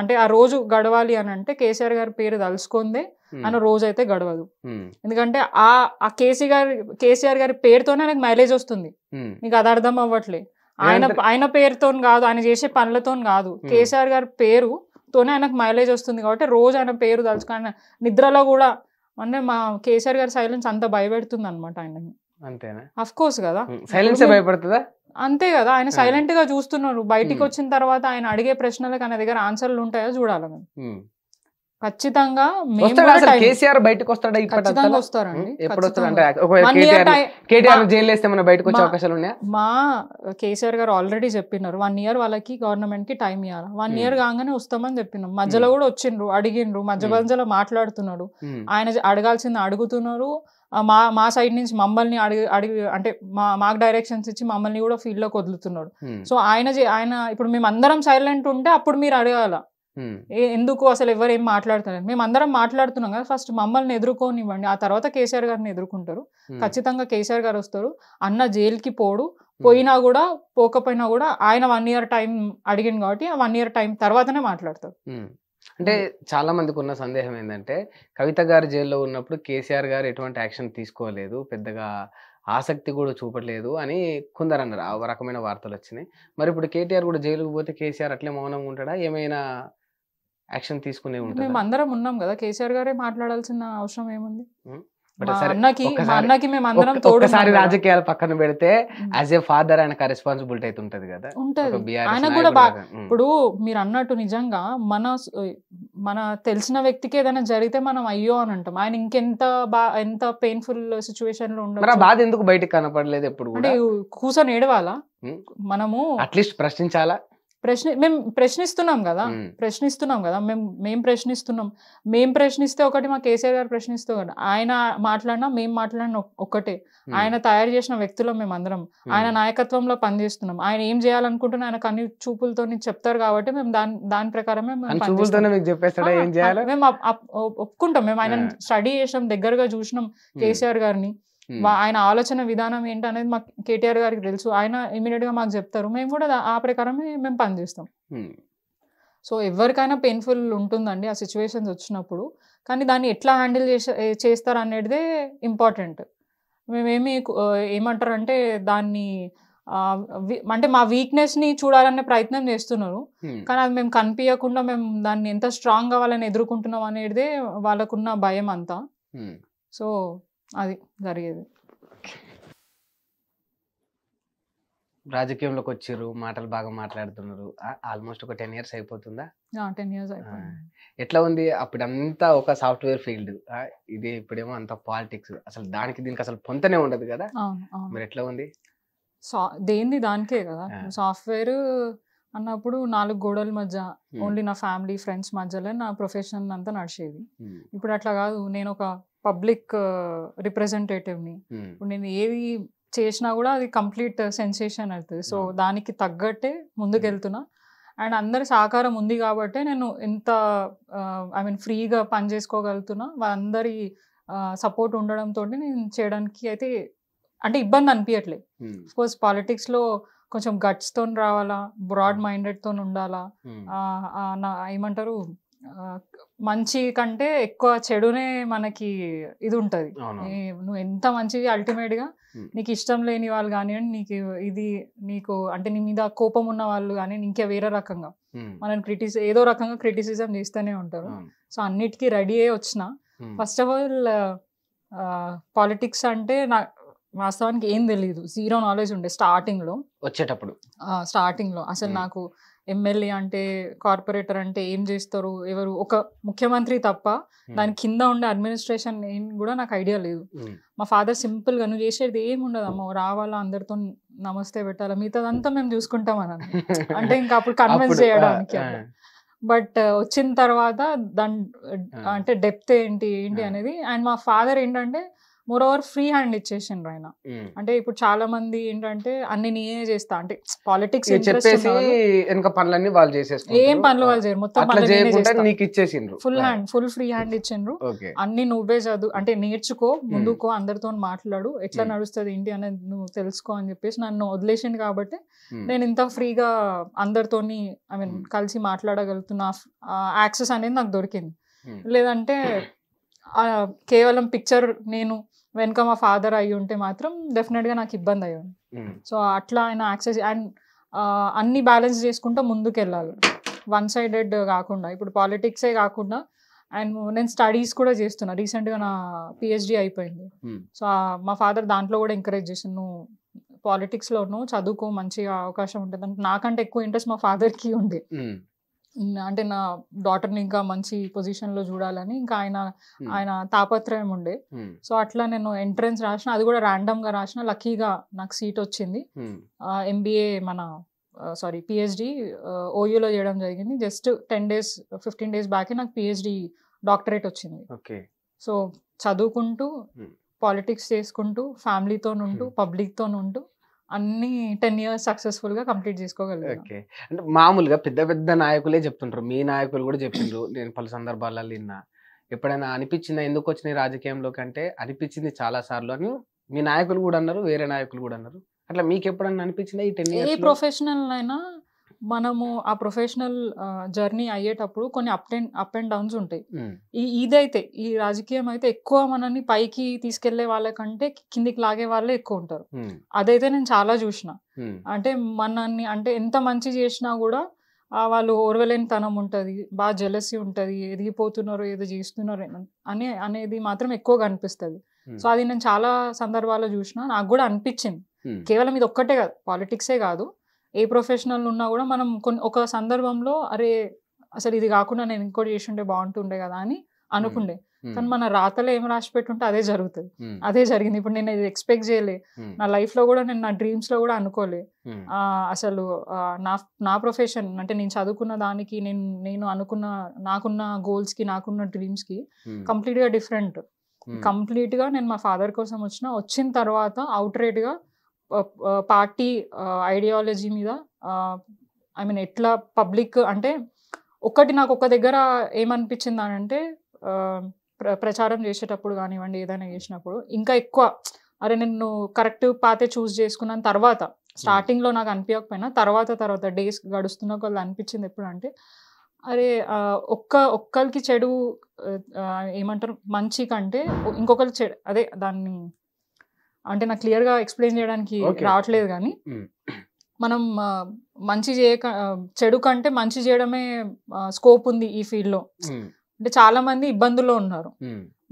అంటే ఆ రోజు గడవాలి అని అంటే కేసీఆర్ గారి పేరు తలుచుకుందే ఆయన రోజు అయితే గడవదు. ఎందుకంటే ఆ కేసీఆర్ గారి పేరుతోనే ఆయనకు మైలేజ్ వస్తుంది. మీకు అది అర్థం అవ్వట్లే. ఆయన పేరుతో కాదు, ఆయన చేసే పనులతో కాదు, కేసీఆర్ గారి పేరుతోనే ఆయనకు మైలేజ్ వస్తుంది. కాబట్టి రోజు ఆయన పేరు తలుచుకుని నిద్రలో కూడా అంటే మా కేసీఆర్ గారి సైలెన్స్ అంత భయపెడుతుంది అనమాట ఆయనని. అంతేనా? అఫ్ కోర్స్ కదా, సైలెన్స్ భయపడుతుందా? అంతే కదా. ఆయన సైలెంట్ గా చూస్తున్నారు. బయటికి వచ్చిన తర్వాత ఆయన అడిగే ప్రశ్నలకు ఆయన దగ్గర ఆన్సర్లు ఉంటాయో చూడాలి మేము. ఖచ్చితంగా కేసీఆర్ బయటకు వస్తాడా? ఖచ్చితంగా వస్తారండి. మా కేసీఆర్ గారు ఆల్రెడీ చెప్పినారు 1 year వాళ్ళకి గవర్నమెంట్ కి టైం ఇవ్వాలి. 1 year కాగానే వస్తామని చెప్పినాం. మధ్యలో కూడా వచ్చిండ్రు, అడిగిండ్రు, మధ్యలో మాట్లాడుతున్నాడు. ఆయన అడగాల్సింది అడుగుతున్నారు. మా సైడ్ నుంచి మమ్మల్ని అడిగి అంటే మాకు డైరెక్షన్స్ ఇచ్చి మమ్మల్ని కూడా ఫీల్డ్ లోకి వదులుతున్నాడు. సో ఆయన ఇప్పుడు మేము అందరం సైలెంట్ ఉంటే అప్పుడు మీరు అడగాల, ఎందుకు అసలు ఎవరు ఏం మాట్లాడుతున్నారు? మేము అందరం మాట్లాడుతున్నాం కదా, ఫస్ట్ మమ్మల్ని ఎదుర్కొనివ్వండి, ఆ తర్వాత కేసీఆర్ గారిని ఎదుర్కొంటారు. ఖచ్చితంగా కేసీఆర్ గారు వస్తారు. అన్న జైలుకి పోడు, పోయినా కూడా పోకపోయినా కూడా ఆయన 1 year టైం అడిగింది కాబట్టి ఆ 1 year టైం తర్వాతనే మాట్లాడతారు. అంటే చాలా మందికి ఉన్న సందేహం ఏంటంటే కవిత గారు జైల్లో ఉన్నప్పుడు కేసీఆర్ గారు ఎటువంటి యాక్షన్ తీసుకోలేదు, పెద్దగా ఆసక్తి కూడా చూపట్లేదు అని కొందరు అన్నారు. ఆ రకమైన వార్తలు వచ్చినాయి. మరి ఇప్పుడు కేటీఆర్ కూడా జైలుకు పోతే కేసీఆర్ అట్లే మౌనంగా ఉంటాడా, ఏమైనా యాక్షన్ తీసుకునే మేము ఉంటుందా? అందరం ఉన్నాం కదా, కేసీఆర్ గారే మాట్లాడాల్సిన అవసరం ఏముంది? బట్ మా సరే, అన్నకి మేము అందరం ఒక్కసారి రాజకీయాలు పక్కన పెడితే యాజ్ ఏ ఫాదర్ ఆయనకు రెస్పాన్సిబిలిటీ అయితే ఉంటది కదా. ఉంటది. ఒక BRS ఆయన కూడా నాయకుడిలాగా. ఇప్పుడు మీరు అన్నట్టు నిజంగా మన తెలిసిన వ్యక్తికి ఏదైనా జరిగితే మనం అయ్యో అని అంటాం. ఆయన ఇంకెంత ఎంత పెయిన్ఫుల్ సిచ్యువేషన్ లో మరి ఆ ఉండొచ్చు. బాధ ఎందుకు బయటకు కనపడలేదు ఎప్పుడు అంటే కూడా? కూర్చొని ఏడవాలా? ఉమ్. మనము అట్లీస్ట్ ప్రశ్నించాలా? మేము ప్రశ్నిస్తున్నాం కదా, ఉమ్. మేము ప్రశ్నిస్తే ఒకటి, మా కేసీఆర్ గారు ప్రశ్నిస్తే ఒకటి. ఆయన మాట్లాడినా మేము మాట్లాడినా ఒకటే. ఆయన తయారు చేసిన వ్యక్తులు మేము అందరం ఆయన నాయకత్వంలో పనిచేస్తున్నాం. ఆయన ఏం చేయాలనుకుంటున్నా ఆయన కన్ని చూపులతో చెప్తారు కాబట్టి మేము దాని ప్రకారమే మేము చూపులతోనే మీకు చెప్పేస్తాడా ఏం చేయాలో? మేము ఒప్పుకుంటాం. మేము ఆయన స్టడీ చేసాం, దగ్గరగా చూసినాం కేసీఆర్ గారిని. ఆయన ఆలోచన విధానం ఏంటనేది మాకు కేటీఆర్ గారికి తెలుసు. ఆయన ఇమీడియట్ గా మాకు చెప్తారు, మేము కూడా ఆ ప్రకారమే మేము పనిచేస్తాం. సో ఎవరికైనా పెయిన్ఫుల్ ఉంటుందండి ఆ సిచ్యువేషన్స్ వచ్చినప్పుడు, కానీ దాన్ని ఎట్లా హ్యాండిల్ చేస్తారు అనేదే ఇంపార్టెంట్. మేమేమి ఏమంటారంటే దాన్ని అంటే మా వీక్నెస్ ని చూడాలనే ప్రయత్నం చేస్తున్నారు, కానీ అది మేము కనిపించకుండా మేము దాన్ని ఎంత స్ట్రాంగ్ గా వాళ్ళని ఎదుర్కొంటున్నాం అనేదే వాళ్ళకున్న భయం అంతా. సో అది జరిగేది. రాజకీయంలోకి వచ్చారు, మాటలు బాగా మాట్లాడుతున్నారు. ఆల్మోస్ట్ ఒక 10 years అయిపోతుందా? 10 years అయిపోయింది. ఎట్లా ఉంది? అప్పుడంతా ఒక సాఫ్ట్వేర్ ఫీల్డ్, ఇది ఇప్పుడేమో అంత పాలిటిక్స్. అసలు దీనికి అసలు పొంతనే ఉండదు కదా. మరి ఎట్లా ఉంది? దేంది దానికే కదా. సాఫ్ట్వేర్ అన్నప్పుడు 4 గోడల మధ్య ఓన్లీ నా ఫ్యామిలీ ఫ్రెండ్స్ మధ్యలో నా ప్రొఫెషన్ అంతా నడిచేది. ఇప్పుడు అట్లా కాదు. నేను ఒక పబ్లిక్ రిప్రజెంటేటివ్ని. ఇప్పుడు నేను ఏది చేసినా కూడా అది కంప్లీట్ సెన్సేషన్ అవుతుంది. సో దానికి తగ్గట్టే ముందుకెళ్తున్నా. అండ్ అందరి సహకారం ఉంది కాబట్టి నేను ఎంత ఫ్రీగా పని చేసుకోగలుగుతున్నా. వాళ్ళందరి సపోర్ట్ ఉండడంతో నేను చేయడానికి అయితే అంటే ఇబ్బంది అనిపించట్లేదు. సపోజ్ పాలిటిక్స్లో కొంచెం గట్స్తో రావాలా, బ్రాడ్ మైండెడ్తో ఉండాలా, ఏమంటారు మంచి కంటే ఎక్కువ చెడునే మనకి ఇది ఉంటుంది. నువ్వు ఎంత మంచిది అల్టిమేట్గా నీకు ఇష్టం లేని వాళ్ళు కానివ్వండి, నీకు అంటే నీ మీద కోపం ఉన్న వాళ్ళు కానీ ఇంకా వేరే రకంగా మనని ఏదో రకంగా క్రిటిసిజం చేస్తూనే ఉంటారు. సో అన్నిటికీ రెడీ అయ్యి వచ్చిన. ఫస్ట్ ఆఫ్ ఆల్ పాలిటిక్స్ అంటే వాస్తవానికి ఏం తెలియదు, జీరో నాలెడ్జ్ ఉండే స్టార్టింగ్లో. స్టార్టింగ్లో అసలు నాకు ఎమ్మెల్యే అంటే, కార్పొరేటర్ అంటే ఏం చేస్తారు, ఎవరు, ఒక ముఖ్యమంత్రి తప్ప దాని కింద ఉండే అడ్మినిస్ట్రేషన్ ఏం కూడా నాకు ఐడియా లేదు. మా ఫాదర్ సింపుల్గా నువ్వు చేసేది ఏమి ఉండదు అమ్మ, రావాలా అందరితో నమస్తే పెట్టాలా, మిగతాదంతా మేము చూసుకుంటాం అని అంటే ఇంకా అప్పుడు కన్విన్స్ చేయడానికి. బట్ వచ్చిన తర్వాత దాని అంటే డెప్త్ ఏంటి అనేది. అండ్ మా ఫాదర్ ఏంటంటే మోర్ ఓవర్ ఫ్రీ హ్యాండ్ ఇచ్చేసిండ్రు ఆయన. అంటే ఇప్పుడు చాలా మంది ఏంటంటే అన్ని నేనే చేస్తా అంటే పాలిటిక్స్ ఏం పనులు వాళ్ళు చేయరు, మొత్తం ఫుల్ ఫ్రీ హ్యాండ్ ఇచ్చిండ్రు. అన్ని నువ్వే చదువు అంటే నేర్చుకో, ముందుకో, అందరితో మాట్లాడు, ఎట్లా నడుస్తుంది ఏంటి అనేది నువ్వు తెలుసుకో అని చెప్పేసి నన్ను వదిలేసింది. కాబట్టి నేను ఇంత ఫ్రీగా అందరితోని కలిసి మాట్లాడగలుగుతున్నా. యాక్సెస్ అనేది నాకు దొరికింది. లేదంటే కేవలం పిక్చర్ నేను వెనక మా ఫాదర్ అయ్యి ఉంటే మాత్రం డెఫినెట్గా నాకు ఇబ్బంది అయ్యింది. సో అట్లా ఆయన యాక్సెస్ అండ్ అన్ని బ్యాలెన్స్ చేసుకుంటూ ముందుకు వెళ్ళాలి, వన్ సైడెడ్ కాకుండా. ఇప్పుడు పాలిటిక్సే కాకుండా అండ్ నేను స్టడీస్ కూడా చేస్తున్నా. రీసెంట్గా నా పిహెచ్డి అయిపోయింది. సో మా ఫాదర్ దాంట్లో కూడా ఎంకరేజ్ చేసాను, నువ్వు పాలిటిక్స్లో నువ్వు చదువుకో, మంచిగా అవకాశం ఉంటుంది. అంటే నాకంటే ఎక్కువ ఇంట్రెస్ట్ మా ఫాదర్కి ఉండే. అంటే నా డాటర్ని ఇంకా మంచి పొజిషన్లో చూడాలని ఇంకా ఆయన తాపత్రయం ఉండే. సో అట్లా నేను ఎంట్రన్స్ రాసిన, అది కూడా ర్యాండమ్గా రాసిన. లక్కీగా నాకు సీట్ వచ్చింది. ఎంబీఏ పిహెచ్డి ఓయూలో చేయడం జరిగింది. జస్ట్ 10 days 15 days బ్యాక్ నాకు పిహెచ్డి డాక్టరేట్ వచ్చింది. సో చదువుకుంటూ, పాలిటిక్స్ చేసుకుంటూ, ఫ్యామిలీతో ఉంటూ, పబ్లిక్తో ఉంటూ అన్ని 10 years సక్సెస్ఫుల్ గా కంప్లీట్ చేసుకోగలిగాను. అంటే మామూలుగా పెద్ద పెద్ద నాయకులే చెప్తుంటారు, మీ నాయకులు కూడా చెప్పిండ్రు, నేను పలు సందర్భాలలో విన్నా. ఎప్పుడైనా అనిపించిందా ఎందుకు వచ్చినాయి రాజకీయంలోకి అంటే? అనిపించింది చాలా సార్లు అని మీ నాయకులు కూడా అన్నారు, వేరే నాయకులు కూడా అన్నారు. అట్లా మీకు ఎప్పుడన్నా అనిపించిందా ఈ 10 ఏ years లో? ప్రొఫెషనల్ అయినా మనము ఆ ప్రొఫెషనల్ జర్నీ అయ్యేటప్పుడు కొన్ని అప్ అండ్ డౌన్స్ ఉంటాయి. ఇదైతే ఈ రాజకీయం అయితే ఎక్కువ మనల్ని పైకి తీసుకెళ్లే వాళ్ళకంటే కిందికి లాగే వాళ్ళే ఎక్కువ ఉంటారు. అదైతే నేను చాలా చూసిన. అంటే మనల్ని అంటే ఎంత మంచి చేసినా కూడా వాళ్ళు ఓర్వలేని తనం ఉంటుంది, బాగా జెలసీ ఉంటుంది, ఎదిగిపోతున్నారు ఏదో చేస్తున్నారు అనేది మాత్రం ఎక్కువగా అనిపిస్తుంది. సో అది నేను చాలా సందర్భాల్లో చూసిన, నాకు కూడా అనిపించింది. కేవలం ఇది ఒక్కటే కాదు, పాలిటిక్సే కాదు, ఏ ప్రొఫెషనల్ ఉన్నా కూడా మనం ఒక సందర్భంలో అరే అసలు ఇది కాకుండా నేను ఇంకోటి చేస్తుంటే బాగుంటుండే కదా అని అనుకుండే. కానీ మన రాతలో ఏం రాసి పెట్టుంటే అదే జరుగుతుంది. అదే జరిగింది. ఇప్పుడు నేను ఇది ఎక్స్పెక్ట్ చేయలే, నా లైఫ్ లో కూడా నేను నా డ్రీమ్స్ లో కూడా అనుకోలే. అసలు నా ప్రొఫెషన్ అంటే నేను చదువుకున్న దానికి నేను అనుకున్న నాకున్న గోల్స్ కి నాకున్న డ్రీమ్స్ కి కంప్లీట్ గా డిఫరెంట్. కంప్లీట్ గా నేను మా ఫాదర్ కోసం వచ్చిన తర్వాత అవుట్ రేట్ గా పార్టీ ఐడియాలజీ మీద ఐ మీన్ ఎట్లా పబ్లిక్ అంటే నాకు ఒక దగ్గర ఏమనిపించింది అని అంటే ప్రచారం చేసేటప్పుడు కానివ్వండి, ఏదైనా చేసినప్పుడు ఇంకా ఎక్కువ అరే నేను కరెక్ట్ పాతే చూస్ చేసుకున్నాను. తర్వాత స్టార్టింగ్ లో నాకు అనిపించకపోయినా తర్వాత డేస్ గడుస్తున్న కొద్ది అనిపించింది ఎప్పుడు అంటే అరే ఒక్కరికి చెడు ఏమంటారు మంచి కంటే ఇంకొకరికి చెడు, అదే దాన్ని అంటే నాకు క్లియర్ గా ఎక్స్ప్లెయిన్ చేయడానికి రావట్లేదు. కానీ మనం మంచి చెడు కంటే మంచి చేయడమే స్కోప్ ఉంది ఈ ఫీల్డ్ లో. అంటే చాలా మంది ఇబ్బందుల్లో ఉన్నారు,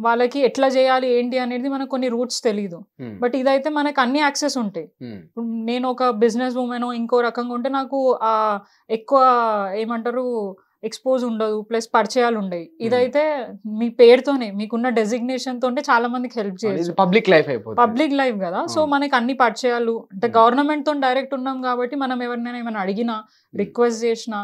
వాళ్ళకి ఎట్లా చేయాలి ఏంటి అనేది మనకు కొన్ని రూట్స్ తెలియదు. బట్ ఇదైతే మనకు అన్ని యాక్సెస్ ఉంటాయి. ఇప్పుడు నేను ఒక బిజినెస్ ఉమెన్ ఇంకో రకంగా ఉంటే నాకు ఎక్కువ ఏమంటారు ఎక్స్పోజ్ ఉండదు, ప్లస్ పరిచయాలు ఉండవు. ఇదైతే మీ పేరుతోనే మీకున్న డెసిగ్నేషన్ తోనే చాలా మందికి హెల్ప్ చేయొచ్చు. పబ్లిక్ లైఫ్ కదా, సో మనకి అన్ని పరిచయాలు అంటే గవర్నమెంట్ తో డైరెక్ట్ ఉన్నాం కాబట్టి మనం ఎవరినైనా ఏమైనా అడిగినా రిక్వెస్ట్ చేసినా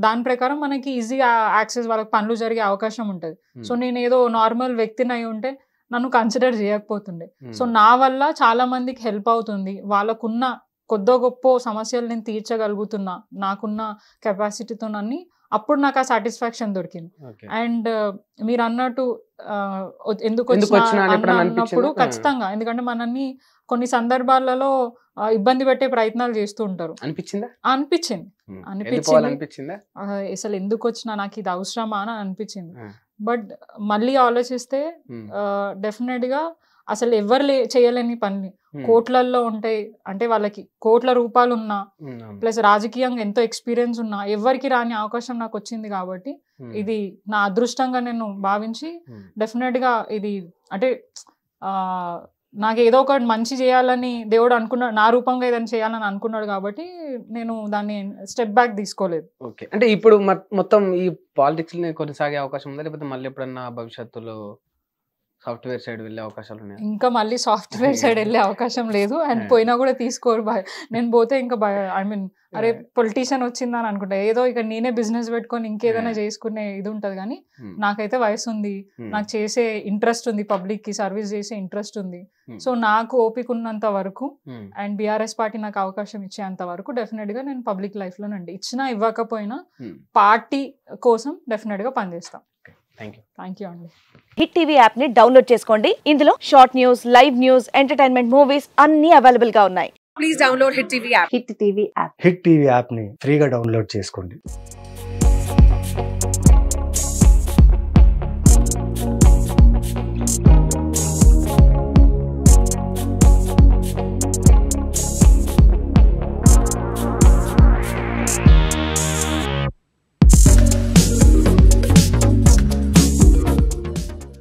దాని ప్రకారం మనకి ఈజీగా యాక్సెస్, వాళ్ళకి పనులు జరిగే అవకాశం ఉంటుంది. సో నేను ఏదో నార్మల్ వ్యక్తిని అయి ఉంటే నన్ను కన్సిడర్ చేయకపోతుండే. సో నా వల్ల చాలా మందికి హెల్ప్ అవుతుంది. వాళ్ళకున్న కొద్దో గొప్ప సమస్యలు నేను తీర్చగలుగుతున్నా నాకున్న కెపాసిటీతోనని, అప్పుడు నాకు ఆ సాటిస్ఫాక్షన్ దొరికింది. అండ్ మీరు అన్నట్టు ఎందుకు అన్నప్పుడు ఖచ్చితంగా, ఎందుకంటే మనల్ని కొన్ని సందర్భాలలో ఇబ్బంది పెట్టే ప్రయత్నాలు చేస్తూ ఉంటారు. అనిపించింది అసలు ఎందుకు వచ్చినా, నాకు ఇది అవసరమా అని అనిపించింది. బట్ మళ్ళీ ఆలోచిస్తే డెఫినెట్ గా అసలు ఎవరు చేయలేని పని కోట్లల్లో ఉంటాయి. అంటే వాళ్ళకి కోట్ల రూపాయలు ఉన్నా ప్లస్ రాజకీయంగా ఎంతో ఎక్స్పీరియన్స్ ఉన్నా ఎవరికి రాని అవకాశం నాకు వచ్చింది. కాబట్టి ఇది నా అదృష్టంగా నేను భావించి డెఫినెట్ గా ఇది అంటే నాకు ఏదో ఒకటి మంచి చేయాలని దేవుడు అనుకున్నాడు, నా రూపంగా ఏదైనా చేయాలని అనుకున్నాడు. కాబట్టి నేను దాన్ని స్టెప్ బ్యాక్ తీసుకోలేదు. ఓకే, అంటే ఇప్పుడు మొత్తం ఈ పాలిటిక్స్ కొనసాగే అవకాశం ఉందా, లేకపోతే మళ్ళీ ఎప్పుడన్నా భవిష్యత్తులో సాఫ్ట్వేర్ సైడ్ వెళ్ళే అవకాశాలు ఉన్నాయి? ఇంకా మళ్ళీ సాఫ్ట్వేర్ సైడ్ వెళ్ళే అవకాశం లేదు. అండ్ పోయినా కూడా తీసుకోరు. నేను పోతే ఇంకా ఐ మీన్ అరే పొలిటీషియన్ వచ్చిందని అనుకుంటా, ఏదో ఇక నేనే బిజినెస్ పెట్టుకొని ఇంకేదైనా చేసుకునే ఇది ఉంటది. కానీ నాకైతే వయసు ఉంది, నాకు చేసే ఇంట్రెస్ట్ ఉంది, పబ్లిక్ కి సర్వీస్ చేసే ఇంట్రెస్ట్ ఉంది. సో నాకు ఓపిక ఉన్నంత వరకు అండ్ బీఆర్ఎస్ పార్టీ నాకు అవకాశం ఇచ్చేంత వరకు డెఫినెట్ గా నేను పబ్లిక్ లైఫ్ లోనండి, ఇచ్చినా ఇవ్వకపోయినా పార్టీ కోసం డెఫినెట్ గా పనిచేస్తాం. థ్యాంక్ యూ అండి. హిట్ టీవీ యాప్ ని డౌన్లోడ్ చేసుకోండి. ఇందులో short news, live news, entertainment movies అన్ని అవైలబుల్ గా ఉన్నాయి. Please download hit TV app. Hit TV app ని ఫ్రీగా డౌన్లోడ్ చేసుకోండి.